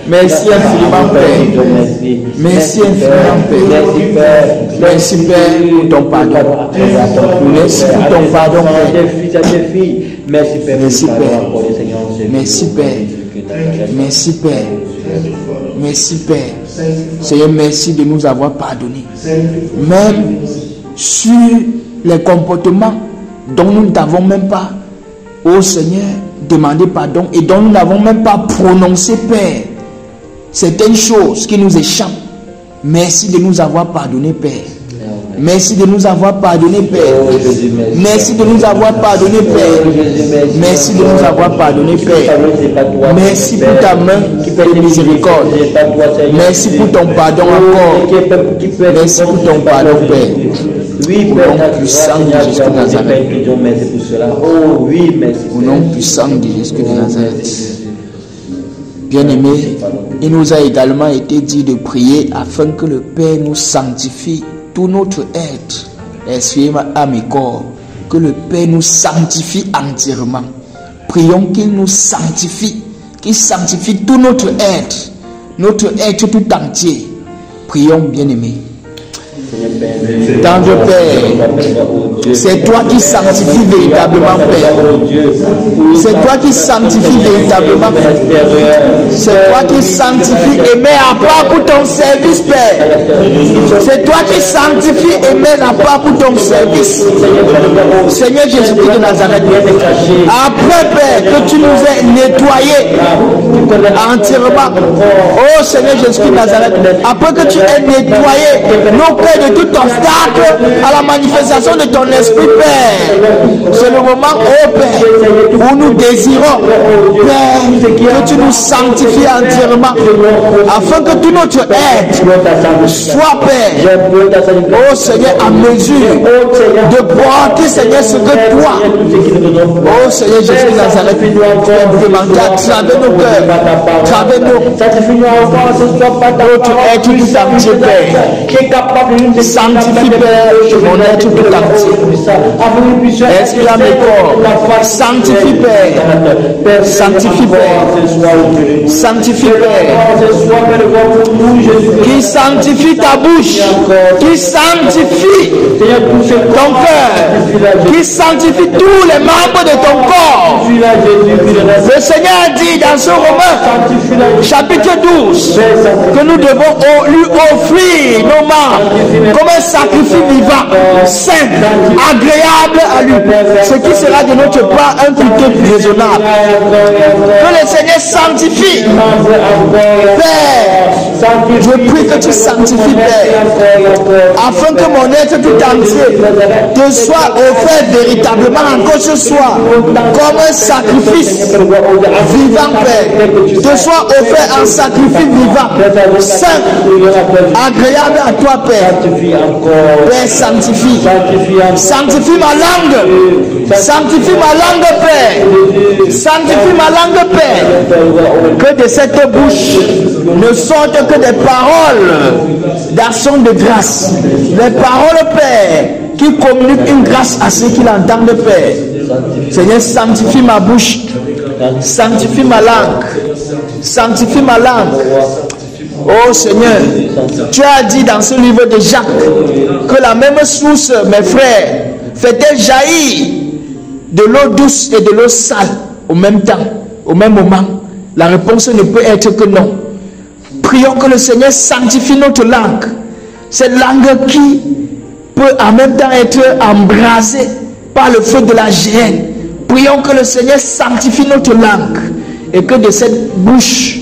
Speaker 2: Merci infiniment, Père. Merci infiniment, Père. Merci, Père, pour ton pardon. Merci pour ton pardon, Père. Merci, Père. Merci, Père. Merci, Père. Merci, Père. Merci, Père. Seigneur, merci de nous avoir pardonné. Même sur les comportements dont nous ne t'avons même pas, ô Seigneur, demandé pardon et dont nous n'avons même pas prononcé, Père, certaines choses qui nous échappent. Merci de nous avoir pardonné, Père. Merci de nous avoir pardonné, Père. Merci de nous avoir pardonné, Père. Merci de nous avoir pardonné, Père. Merci pour ta main de miséricorde. Merci pour ton pardon encore. Merci pour ton pardon, Père. Oui, Père. Au nom puissant de Jésus de Nazareth. Au nom puissant de Jésus de Nazareth. Bien-aimé, il nous a également été dit de prier afin que le Père nous sanctifie tout notre être, esprit, âme et corps, que le Père nous sanctifie entièrement. Prions qu'il nous sanctifie, qu'il sanctifie tout notre être tout entier. Prions, bien-aimés. Tendre Père, c'est toi qui sanctifies véritablement, Père. C'est toi qui sanctifies véritablement. C'est toi qui sanctifies et mets à part pour ton service, Père. C'est toi qui sanctifies et mets à part pour ton service. Seigneur Jésus-Christ de Nazareth, après, Père, que tu nous aies nettoyés entièrement, oh Seigneur Jésus-Christ de Nazareth, après que tu aies nettoyé nos cœurs de toute
Speaker 1: obstacle à la manifestation de ton esprit, Père. C'est le moment, oh Père, où nous désirons, Père, que tu nous sanctifies entièrement, afin que tout notre être soit, Père, oh Seigneur, à mesure de porter, Seigneur, ce que toi, oh Seigneur Jésus de Nazareth, tu as demandé à travers nos cœurs, travers notre être tout entier, Père. Sanctifie, Père, mon être tout entier. Esprit, âme et corps. Sanctifie, Père. Sanctifie, Père. Sanctifie, Père. Qui sanctifie ta bouche. Qui sanctifie ton cœur. Qui sanctifie tous les membres de ton corps. Le Seigneur dit dans ce Romains, chapitre 12, que nous devons lui offrir nos membres comme un sacrifice vivant, saint, agréable à lui, ce qui sera de notre part un culte raisonnable. Que le Seigneur sanctifie, Père. Je prie que tu sanctifies, Père, afin que mon être tout entier te soit offert véritablement encore ce soir comme un sacrifice vivant, Père. Te soit offert un sacrifice vivant, saint, agréable à toi, Père. Père, sanctifie. Sanctifie ma langue. Sanctifie ma langue, Père. Sanctifie ma langue, Père. Que de cette bouche ne sortent que des paroles d'action de grâce. Les paroles, Père, qui communiquent une grâce à ceux qui l'entendent, Père. Seigneur, sanctifie ma bouche. Sanctifie ma langue. Sanctifie ma langue. Oh Seigneur, tu as dit dans ce livre de Jacques que la même source, mes frères, fait-elle jaillir de l'eau douce et de l'eau sale au même temps, au même moment? La réponse ne peut être que non. Prions que le Seigneur sanctifie notre langue. Cette langue qui peut en même temps être embrasée par le feu de la géhenne. Prions que le Seigneur sanctifie notre langue et que de cette bouche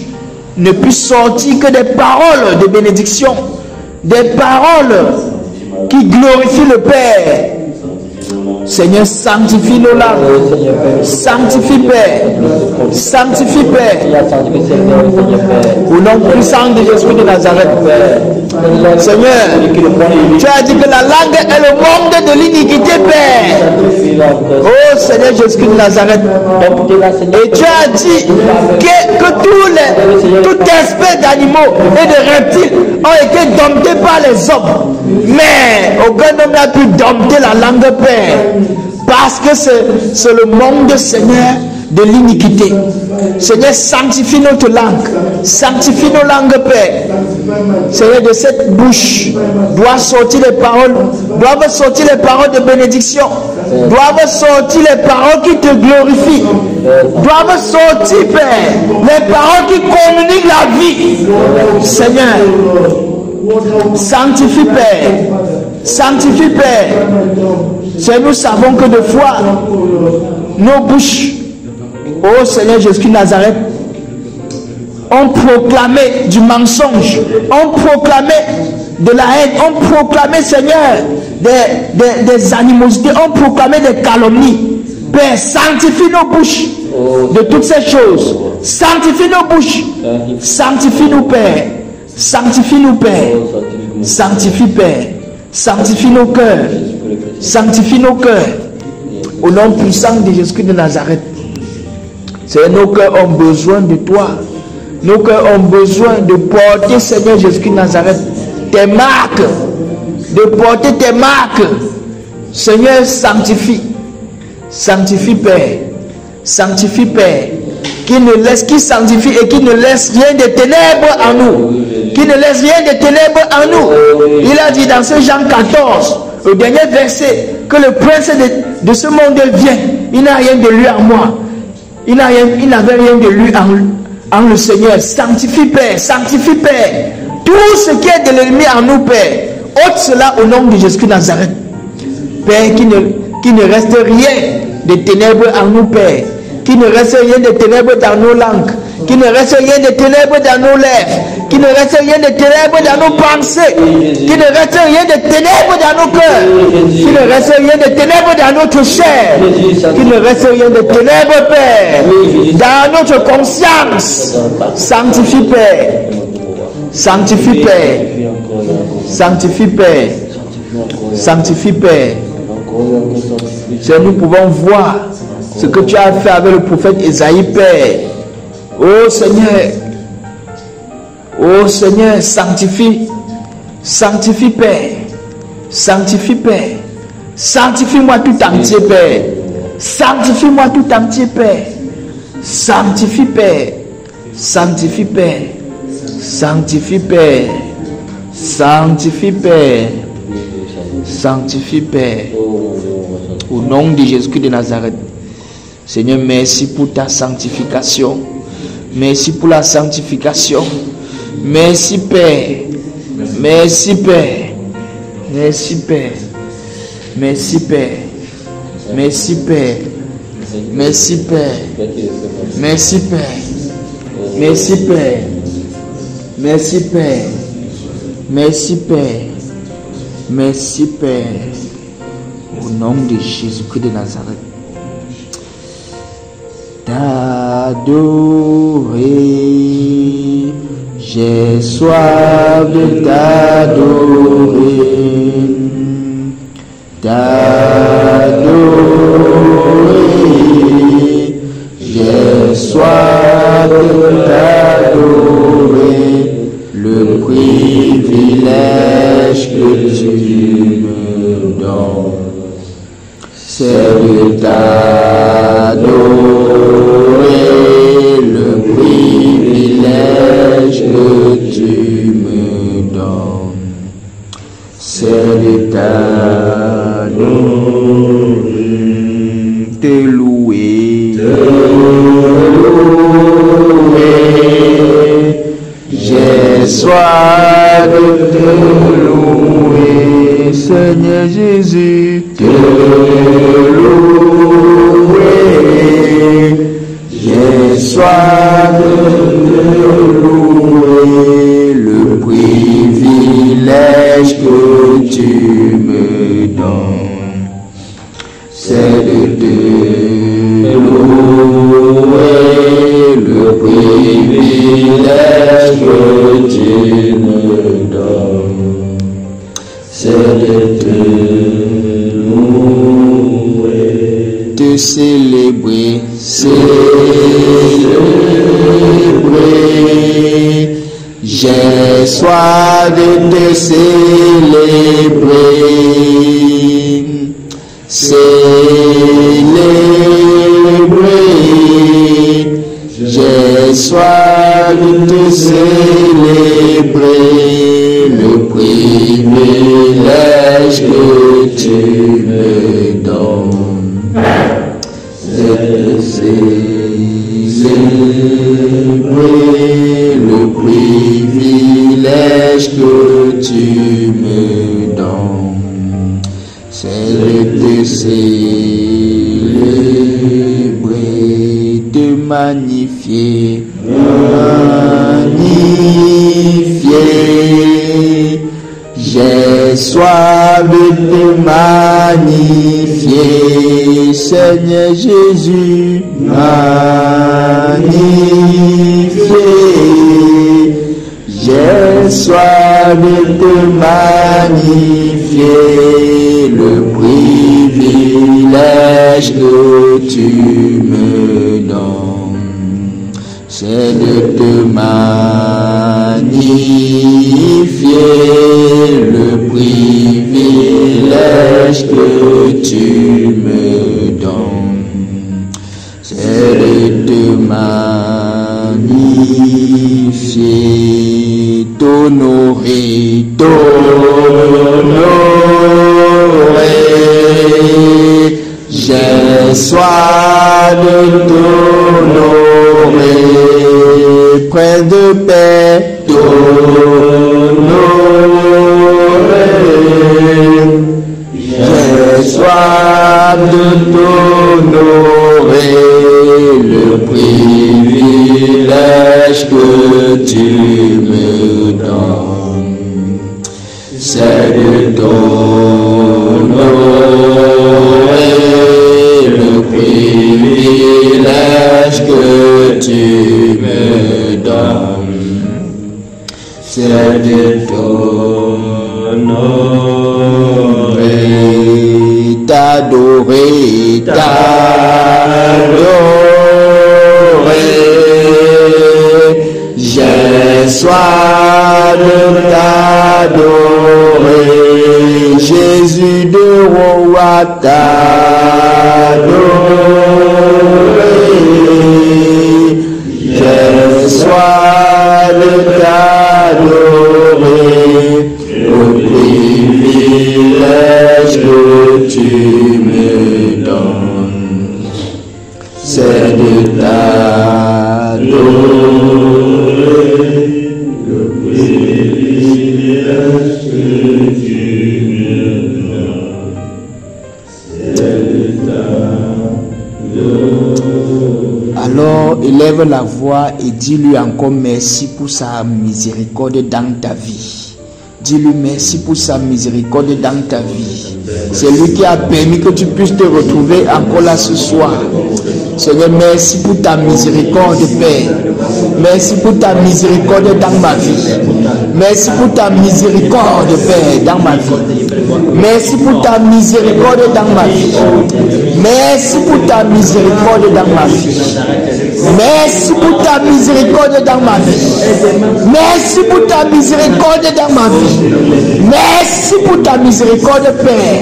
Speaker 1: ne puisse sortir que des paroles de bénédiction, des paroles qui glorifient le Père. Seigneur, sanctifie nos langues. Sanctifie, Père. Sanctifie, Père. Au nom puissant de Jésus de Nazareth, Père. Seigneur, tu as dit que la langue est le monde de l'iniquité, Père. Oh Seigneur Jésus de Nazareth. Et tu as dit que tout espèce d'animaux et de reptiles ont été domptés par les hommes. Mais aucun homme n'a pu dompter la langue, Père. Parce que c'est le monde, Seigneur, de l'iniquité. Seigneur, sanctifie notre langue. Sanctifie nos langues, Père. Seigneur, de cette bouche doivent sortir les paroles de bénédiction. Doivent sortir les paroles qui te glorifient. Doivent sortir, Père, les paroles qui communiquent la vie. Seigneur, sanctifie, Père. Sanctifie, Père. Seigneur, nous savons que de fois, nos bouches, oh Seigneur Jésus de Nazareth, ont proclamé du mensonge, ont proclamé de la haine, ont proclamé, Seigneur, des animosités, ont proclamé des calomnies. Père, sanctifie nos bouches de toutes ces choses. Sanctifie nos bouches. Sanctifie-nous, Père. Sanctifie-nous, Père. Sanctifie, Père. Sanctifie nos cœurs. Sanctifie nos cœurs. Au nom puissant de Jésus de Nazareth. Seigneur, nos cœurs ont besoin de toi. Nos cœurs ont besoin de porter, Seigneur Jésus de Nazareth, tes marques. De porter tes marques. Seigneur, sanctifie. Sanctifie, Père. Sanctifie, Père. Qui sanctifie et qui ne laisse rien de ténèbres en nous. Qui ne laisse rien de ténèbres en nous. Il a dit dans ce Jean 14, au dernier verset, que le prince de ce monde vient. Il n'a rien de lui en moi. Il n'avait rien de lui en le Seigneur. Sanctifie, Père. Sanctifie, Père. Tout ce qui est de l'ennemi en nous, Père. Ôte cela au nom de Jésus de Nazareth. Père, qui ne reste rien de ténèbres en nous, Père. Qui ne reste rien de ténèbres dans nos langues. Qui ne reste rien de ténèbres dans nos lèvres.
Speaker 2: Qu'il ne reste rien de ténèbres dans nos pensées. Qu'il ne reste rien de ténèbres dans nos cœurs. Qu'il ne reste rien de ténèbres dans notre chair. Qu'il ne reste rien de ténèbres, Père, dans notre conscience. Sanctifie, Père. Sanctifie, Père. Sanctifie, Père. Sanctifie, Père. Seigneur, nous pouvons voir ce que tu as fait avec le prophète Esaïe, Père. Oh Seigneur. Oh Seigneur, sanctifie. Sanctifie, Père. Sanctifie, Père. Sanctifie-moi tout entier, Père. Sanctifie-moi tout entier, Père. Sanctifie, Père. Sanctifie, Père. Sanctifie, Père. Sanctifie, Père. Sanctifie, Père. Au nom de Jésus-Christ de Nazareth. Seigneur, merci pour ta sanctification. Merci pour la sanctification. Merci, Père. Merci, Père. Merci, Père. Merci, Père. Merci, Père. Merci, Père. Merci, Père. Merci, Père. Merci, Père. Merci, Père. Merci, Père. Au nom de Jésus-Christ de Nazareth. T'adorer. J'ai soif de t'adorer. T'adorer. J'ai soif de t'adorer. Le privilège que tu me donnes, c'est de t'adorer. Le privilège que tu me donnes, c'est de t'adorer, te louer, j'ai soif de te louer, Seigneur Jésus, te louer. J'ai soif de te louer, le privilège que tu me donnes, c'est de te louer, le privilège que tu me donnes, c'est de te louer, te célébrer, célébrer. J'ai soif de te célébrer, célébrer. J'ai soif de te célébrer, le privilège que tu me donnes, c'est de célébrer, le privilège que tu me donnes, c'est de te célébrer, te magnifier, magnifier. J'ai soif de te magnifier, Seigneur Jésus, magnifier. J'ai soif de te magnifier, le privilège que tu me donnes, c'est de te magnifier, le privilège que tu me donnes, c'est de te magnifier, t'honorer, t'honorer. J'ai soif de t'honorer, Prince de paix, t'honorer. J'ai soif de t'honorer, le privilège que tu me
Speaker 1: c'est de t'honorer le privilège que tu me donnes, c'est de t'honorer, t'adorer, j'ai soif de t'adorer, Jésus de roi t'adorer, j'ai soif de t'adorer, au privilège que tu me donnes, c'est de t'adorer. Alors élève la voix et dis-lui encore merci pour sa miséricorde dans ta vie. Dis-lui merci pour sa miséricorde dans ta vie. C'est lui qui a permis que tu puisses te retrouver encore là ce soir. Seigneur, merci pour ta miséricorde, Père. Merci pour ta miséricorde dans ma vie. Merci pour ta miséricorde, Père, dans ma vie. Merci pour ta miséricorde dans ma vie. Merci pour ta miséricorde dans ma vie. Merci pour ta miséricorde dans ma vie. Merci pour ta miséricorde dans ma vie. Merci pour ta miséricorde, Père.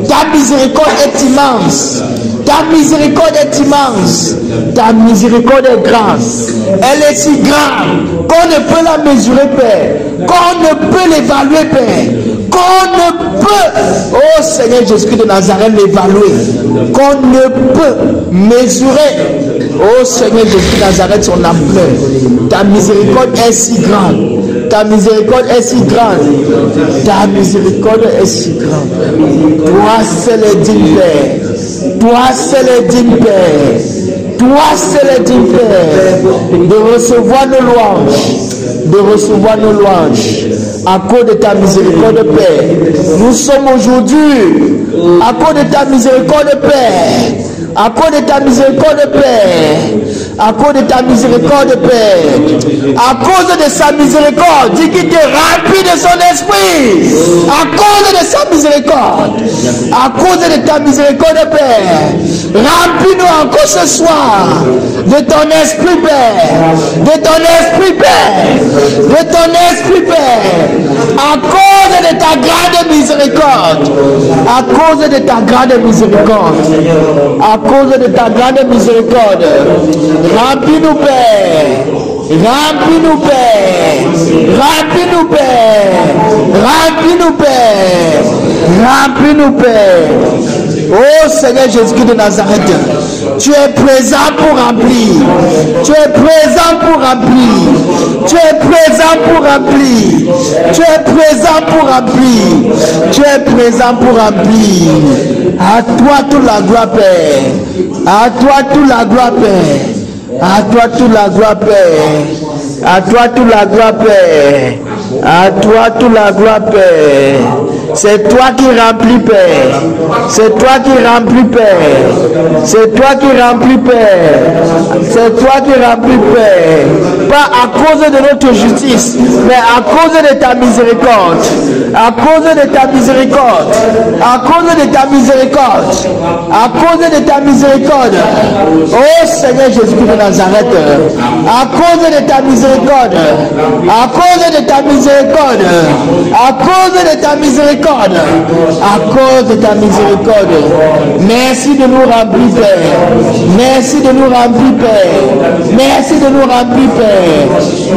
Speaker 1: Ta miséricorde est immense. Ta miséricorde est immense. Ta miséricorde est grande. Elle est si grande qu'on ne peut la mesurer, Père. Qu'on ne peut l'évaluer, Père. Qu'on ne peut, oh Seigneur Jésus-Christ de Nazareth, l'évaluer. Qu'on ne peut mesurer, oh Seigneur Jésus-Christ de Nazareth, son ampleur. Ta miséricorde est si grande. Ta miséricorde est si grande. Ta miséricorde est si grande. Toi seul est digne, Père. Toi seul est digne, Père. Toi seul est digne, Père, de recevoir nos louanges. De recevoir nos louanges. À cause de ta miséricorde, Père. Nous sommes aujourd'hui, à cause de ta miséricorde, Père. À cause de ta miséricorde, Père. À cause de ta miséricorde, Père. À cause de sa miséricorde, dis qu'il te remplit de son esprit. À cause de sa miséricorde. À cause de ta miséricorde, Père. Remplis-nous encore ce soir de ton esprit, Père. De ton esprit, Père. De ton esprit, Père. À cause de ta grande miséricorde. À cause de ta grande miséricorde. À cause de ta grande miséricorde. Remplis-nous, Père. Remplis-nous, Père. Remplis-nous, Père. Remplis-nous, Père. Remplis-nous, Père. Oh Seigneur Jésus-Christ de Nazareth, tu es présent pour remplir. Tu es présent pour remplir. Tu es présent pour remplir. Tu es présent pour remplir. Tu es présent pour remplir. À toi toute la gloire, Père. À toi toute la gloire, Père. À toi toute la gloire, Père. À toi toute la gloire, Père. À toi toute la gloire, Père. C'est toi qui remplis, Père. C'est toi qui remplis, Père. C'est toi qui remplis, Père. C'est toi qui remplis, Père. Pas à cause de notre justice, mais à cause de ta miséricorde. À cause de ta miséricorde. À cause de ta miséricorde. À cause de ta miséricorde. Oh Seigneur Jésus-Christ de Nazareth. À cause de ta miséricorde. À cause de ta miséricorde. À cause de ta miséricorde. À cause de ta miséricorde. Merci de nous remplir, Père. Merci de nous remplir, Père. Merci de nous remplir, Père.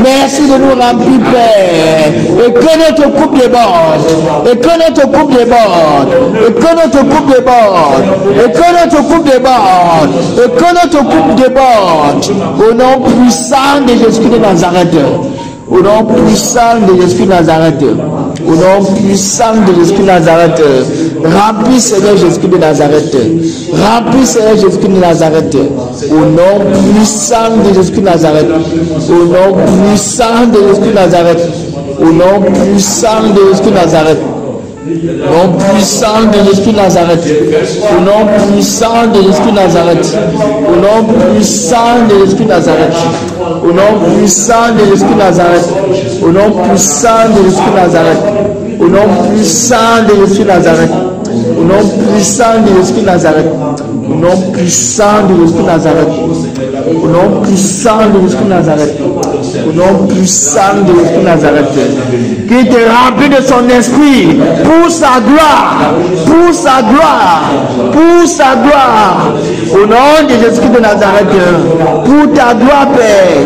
Speaker 1: Merci de nous remplir, Père. Et que notre coupe déborde. Et que notre coupe déborde. Et que notre coupe déborde. Et que notre coupe déborde. Et que notre coupe déborde. Au nom puissant de Jésus de Nazareth. Au nom puissant de Jésus de Nazareth. Au nom puissant de Jésus de Nazareth. Remplis Seigneur Jésus de Nazareth. Remplis Seigneur Jésus de Nazareth. Au nom puissant de Jésus de Nazareth. Au nom puissant de Jésus de Nazareth. Au nom puissant de Jésus de Nazareth. Au nom puissant de l'Esprit de Nazareth. Au nom puissant de l'Esprit de Nazareth. Au nom puissant de l'Esprit de Nazareth. Au nom puissant de l'Esprit de Nazareth. Au nom puissant de l'Esprit de Nazareth. Au nom puissant de l'Esprit de Nazareth. Au nom puissant de l'Esprit de Nazareth. Au nom puissant de l'Esprit de Nazareth. Au nom puissant de l'Esprit de Nazareth. Au nom puissant de l'Esprit de Nazareth. Qui te remplit de son esprit pour sa gloire. Pour sa gloire. Pour sa gloire. Au nom de Jésus de Nazareth. Pour ta gloire, Père.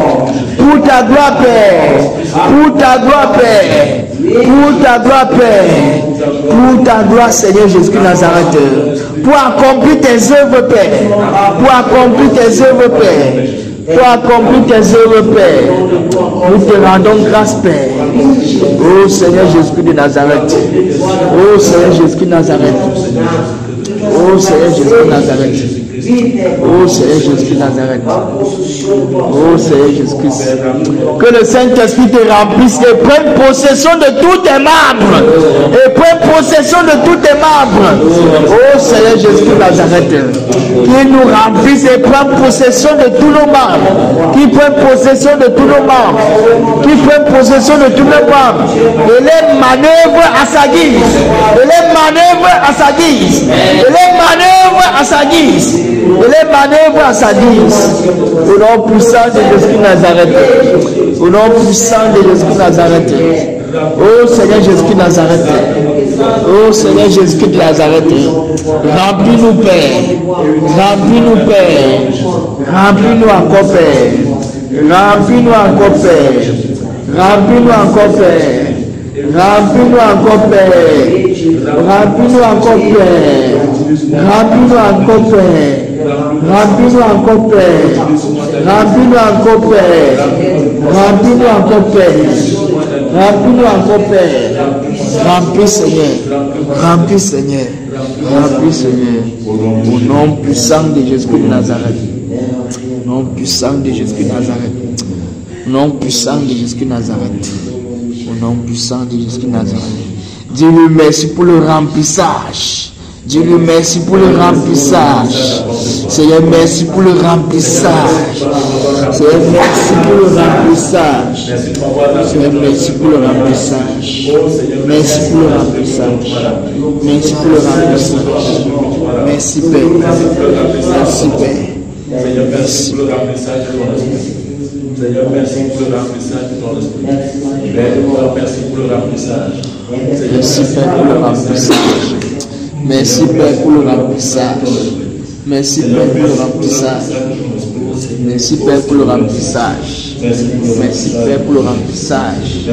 Speaker 1: Pour ta gloire, Père. Pour ta gloire, Père. Pour ta gloire, Père. Pour ta gloire, Seigneur Jésus de Nazareth. Pour accomplir tes œuvres, Père. Pour accomplir tes œuvres, Père. Pour accomplir tes œuvres, Père. Nous te rendons grâce, Père. Oh Seigneur Jésus de Nazareth. Oh Seigneur Jésus de Nazareth. Oh Seigneur Jésus de Nazareth. Oh Seigneur Jésus de Nazareth. Oh Seigneur Jésus-Christ. Que le Saint-Esprit te remplisse et prenne possession de tous tes membres. Et prenne possession de tous tes membres. Oh Seigneur Jésus de Nazareth. Qu'il nous remplisse et prenne possession de tous nos membres. Qu'il prenne possession de tous nos membres. Qu'il prenne possession de tous nos membres. Et les manœuvres à sa guise. Et les manœuvres à sa guise. Et les manœuvres à sa guise. Et les manœuvres à sa guise. Au nom puissant de Jésus de Nazareth. Au nom puissant de Jésus de Nazareth. Oh Seigneur Jésus de Nazareth. Oh Seigneur Jésus de Nazareth. Remplis-nous, Père. Remplis-nous, Père. Remplis-nous encore, Père. Remplis-nous encore, Père. Remplis-nous encore, Père. Remplis-nous encore, Père. Remplis-nous encore, Père. Remplis-nous encore, Père. Remplis-nous encore, Père. Remplis-nous encore, Père. Remplis-nous encore, Père. Remplis-nous encore, Père. Remplis, Seigneur. Remplis, Seigneur. Remplis, Seigneur. Au nom puissant de Jésus de Nazareth. Au nom puissant de Jésus de Nazareth. Au nom puissant de Jésus de Nazareth. Au nom puissant de Jésus de Nazareth. Dis-lui merci pour le remplissage. Dis-lui merci pour le remplissage. Seigneur, merci pour le remplissage. Seigneur, merci pour le remplissage. Seigneur, merci pour le remplissage. Merci pour le remplissage. Merci pour le remplissage. Merci Père. Merci Père.
Speaker 3: Seigneur, merci pour le remplissage de ton esprit. Seigneur, merci pour le remplissage de ton esprit. Merci pour le remplissage.
Speaker 1: Merci Père pour le remplissage. Merci Père pour le remplissage. Merci Père pour le remplissage. Merci Père pour le remplissage. Merci Père pour le remplissage.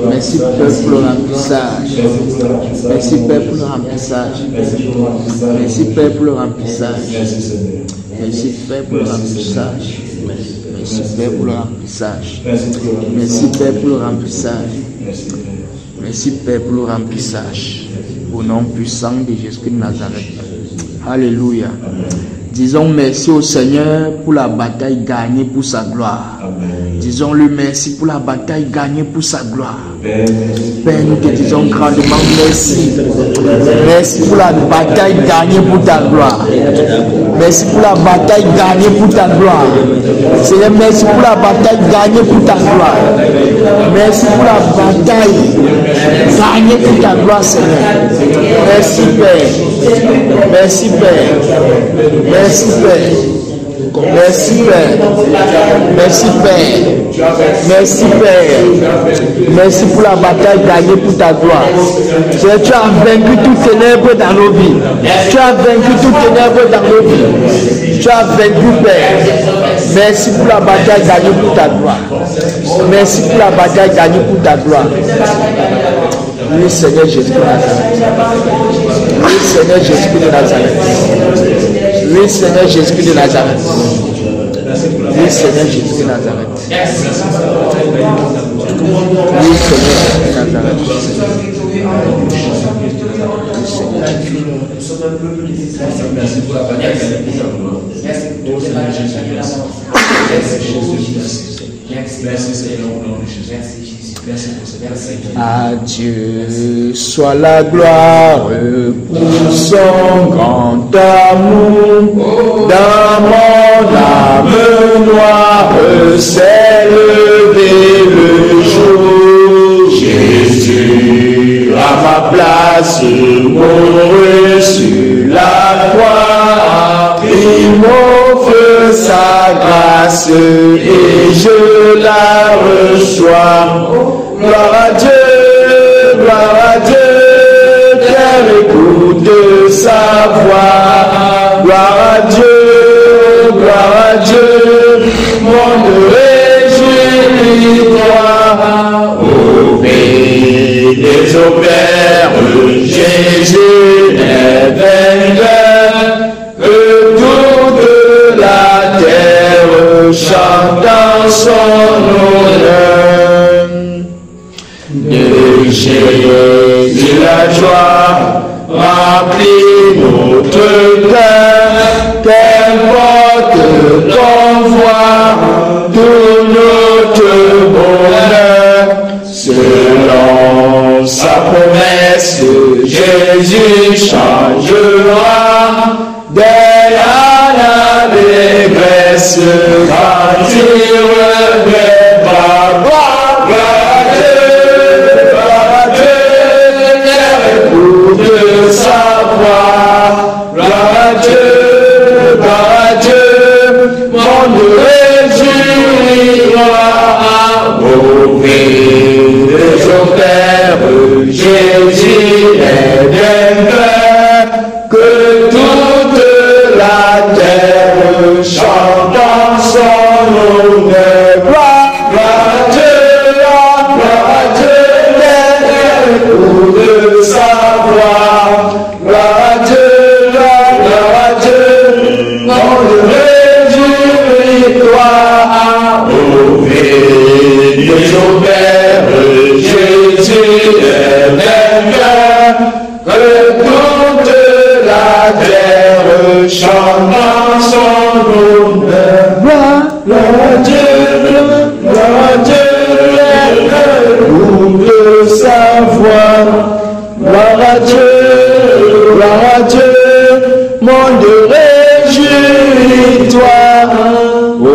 Speaker 1: Merci Père pour le remplissage. Merci Père pour le remplissage. Merci Père pour le remplissage. Merci Père pour le remplissage. Merci Père pour le remplissage. Merci Père pour le remplissage. Merci Père pour le remplissage. Au nom puissant de Jésus de Nazareth. Alléluia. Disons merci au Seigneur pour la bataille gagnée pour sa gloire. Disons-lui merci pour la bataille gagnée pour sa gloire. Père, nous te disons grandement merci. Merci pour la bataille gagnée pour ta gloire. Merci pour la bataille gagnée pour ta gloire. Seigneur, merci pour la bataille gagnée pour ta gloire. Merci pour la bataille gagnée pour ta gloire, Seigneur. Merci Père. Merci Père. Merci Père. Merci Père. Merci Père. Merci Père. Merci pour la bataille gagnée pour ta gloire. Seigneur, tu as vaincu tout ténèbre dans nos vies. Tu as vaincu tout ténèbre dans nos vies. Tu as vaincu Père. Merci pour la bataille gagnée pour ta gloire. Merci pour la bataille gagnée pour ta gloire. Oui Seigneur Jésus de Nazareth. Oui Seigneur Jésus de Nazareth. Oui Seigneur Jésus de Nazareth. Oui Seigneur Jésus de Nazareth. Oui Seigneur de Nazareth.
Speaker 3: Merci pour la bataille gagnée pour ta gloire. Merci Seigneur, au nom de Jésus. Merci pour cette personne.
Speaker 1: À Dieu soit la gloire pour son grand amour. Dans mon âme noire s'est levé le jour. Jésus à ma place mourut sur la croix. Il m'offre sa grâce et je la reçois. Gloire à Dieu, terre écoute sa voix. Gloire à Dieu, monde réjouis-toi. Au pays des opères, Jésus est vainqueur. Que toute la terre chante en son honneur. De Jésus la joie remplit notre cœur, qu'importe l'envoi, tout notre bonheur. Selon sa promesse, Jésus changera derrière l'allégresse quand il reviendra. Gloire à Dieu, terre écoute sa voix. Gloire à Dieu, monde réjouis-toi. Au pays des opères, Jésus est vainqueur. Que toute la terre chante en son honneur. Gloire à Dieu, terre écoute sa voix. Gloire à Dieu, monde réjouis-toi. Au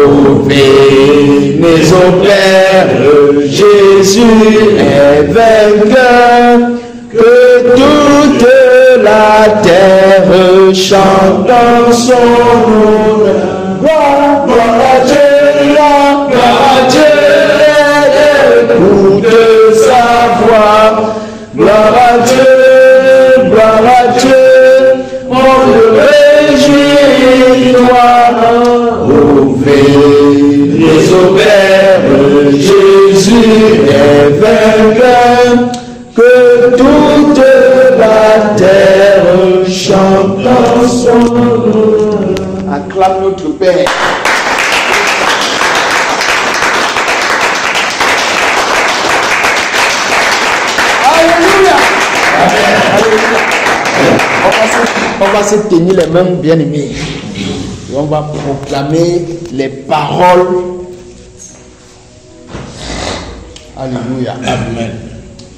Speaker 1: pays des opères, Jésus est vainqueur. Que toute la terre chante en son honneur. Gloire à Dieu, écoute sa voix. Gloire à Dieu, monde réjouis-toi. Au pays des opères, Jésus est vainqueur. Que toute la terre chante en son honneur. Gloire à Dieu, écoute sa voix. Gloire à Dieu, monde réjouis-toi. Au pays des opères, Jésus est vainqueur. Que toute la terre chante en son nom. Acclame notre Père. Alléluia. On va se tenir les mains, bien-aimés. Et on va proclamer les paroles. Alléluia. Amen.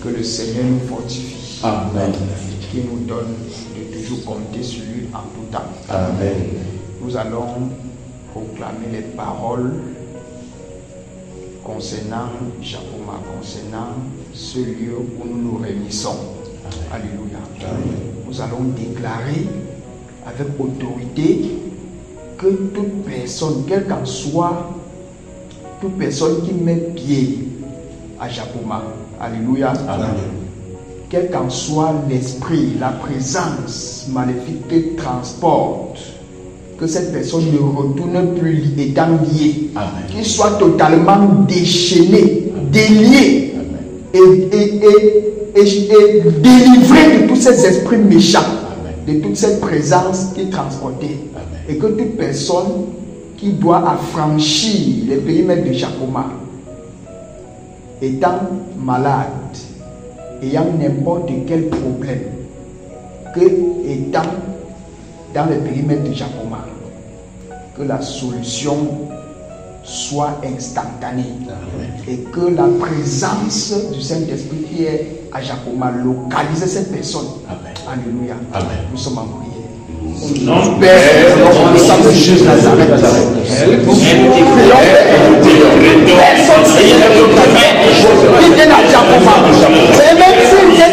Speaker 1: Que le Seigneur nous fortifie. Amen. Et qu'il nous donne de toujours compter sur lui en tout temps. Amen. Nous allons proclamer les paroles concernant Japoma, concernant ce lieu où nous nous réunissons. Alléluia. Amen. Nous allons déclarer avec autorité que toute personne, quelle qu'en soit, toute personne qui met pied à Japoma, alléluia, amen, quel qu'en soit l'esprit, la présence maléfique qui transporte, que cette personne ne retourne plus étant liée, qu'il soit totalement déchaîné, délié et délivré de tous ces esprits méchants, de toute cette présence qui est transportée, et que toute personne qui doit affranchir les périmètres de Japoma, étant malade, ayant n'importe quel problème, que étant dans le périmètre de Japoma, que la solution
Speaker 2: soit instantanée. Et que la présence du Saint-Esprit qui est à Jacoma localise cette personne. Alléluia. Nous sommes en prière. Notre Père, nous sommes juste Nazareth. Nous prions personne Seigneur qui vient à Jacoma. Et même s'il vient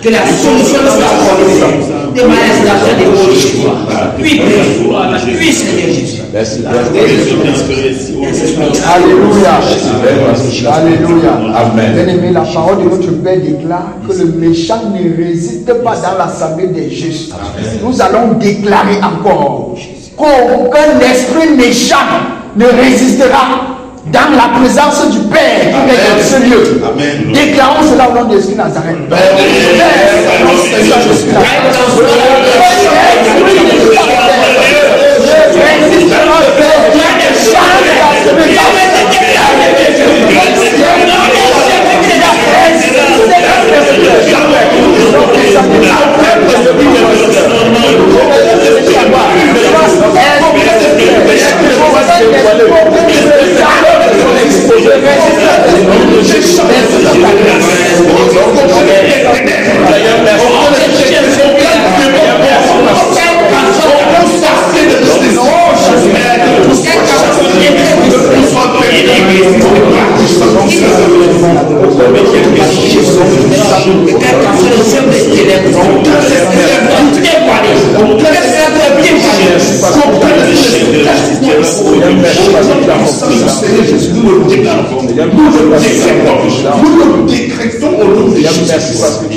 Speaker 4: que la solution soit apportée des manifestations des mots chez toi. Puis, Seigneur Jésus.
Speaker 2: Alléluia. Alléluia. Amen. Bien-aimé, la parole de notre Père déclare que le méchant ne résiste pas dans l'assemblée des justes. Nous allons déclarer encore qu'aucun esprit méchant ne résistera dans la présence du Père qui est dans ce lieu. Amen. Déclarons cela au nom de Jésus Nazareth.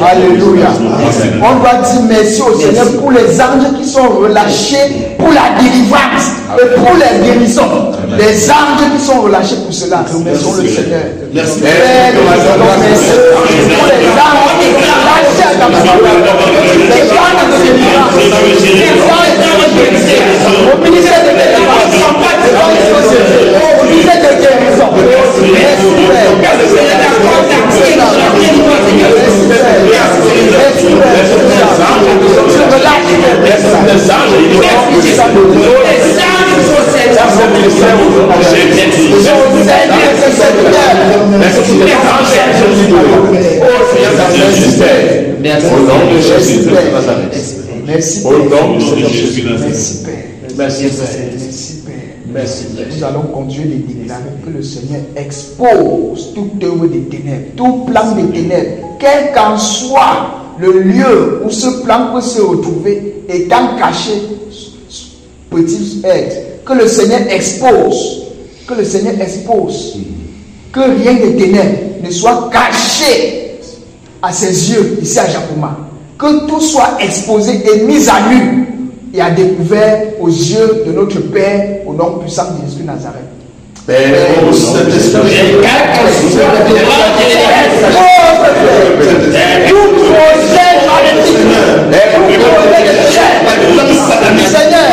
Speaker 2: Alléluia. On doit dire merci au Seigneur pour les anges qui sont relâchés pour la délivrance et pour les guérisons. Les anges qui sont relâchés pour cela. Remercions le Seigneur. Père, nous remercions pour les anges qui sont relâchés à ta parole. Les anges de délivrance, les anges de guérison, au ministère de délivrance, au ministère de guérison. Merci
Speaker 4: Merci.
Speaker 2: Merci
Speaker 3: Au nom de Jésus de Nazareth.
Speaker 2: Merci Père.
Speaker 3: Merci Père.
Speaker 2: Merci Père.
Speaker 3: Merci.
Speaker 2: Nous allons continuer de déclarer que le Seigneur expose toute œuvre des ténèbres, tout plan des ténèbres, quel qu'en soit le lieu où ce plan peut se retrouver, étant caché, petit être, que le Seigneur expose, que rien des ténèbres ne soit caché à ses yeux ici à Japoma, que tout soit exposé et mis à nu et à découvert aux yeux de notre Père au nom puissant de Jésus de Nazareth.
Speaker 3: Père, au Saint-Esprit,
Speaker 2: tout projet maléfique, tout projet de chair, Seigneur,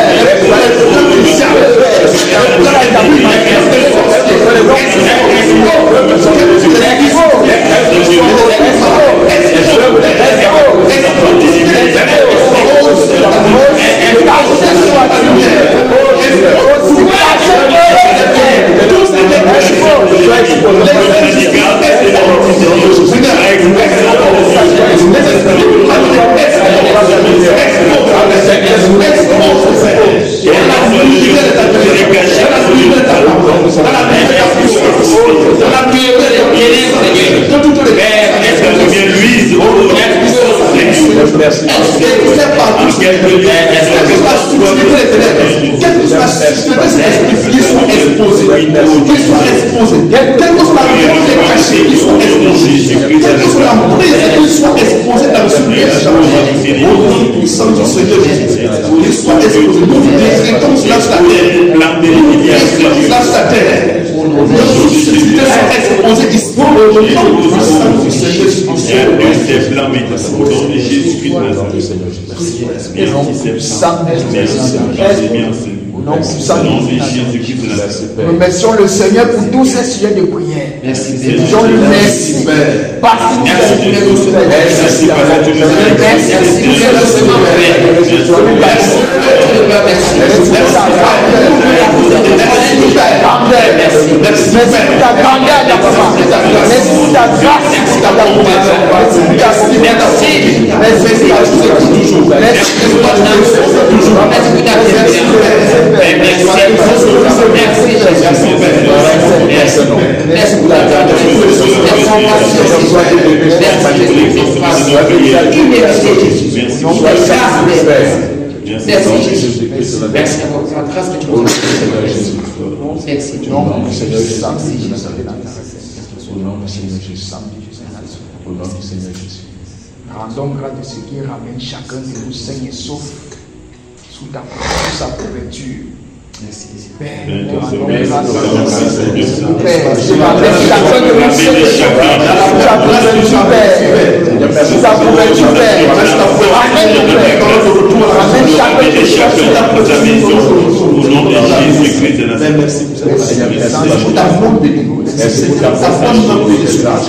Speaker 2: remercions le Seigneur pour tous ces sujets de prière. Disons-lui merci. Parce que nous
Speaker 4: merci pour la grâce que tu nous as. Merci.
Speaker 2: Au nom du Seigneur Jésus. Au nom du Seigneur Jésus. Au nom du Seigneur Jésus. Rendons grâce de ce qui ramène chacun de nous sains et saufs sous sa couverture.
Speaker 4: Merci.
Speaker 2: Père, nous rendons grâce Père, tu ramènes chacun de nous sains et saufs sous sa couverture, Père. Ramène le Père. Ramène chacun de nous
Speaker 3: au nom de Jésus-Christ de Nazareth.
Speaker 2: Merci pour ta bonne délivrance. Merci pour ta bonne délivrance.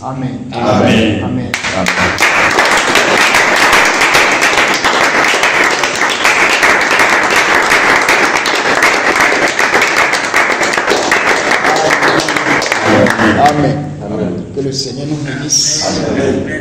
Speaker 2: Amen.
Speaker 3: Amen.
Speaker 2: Amen. Amen. Que le Seigneur nous bénisse. Amen.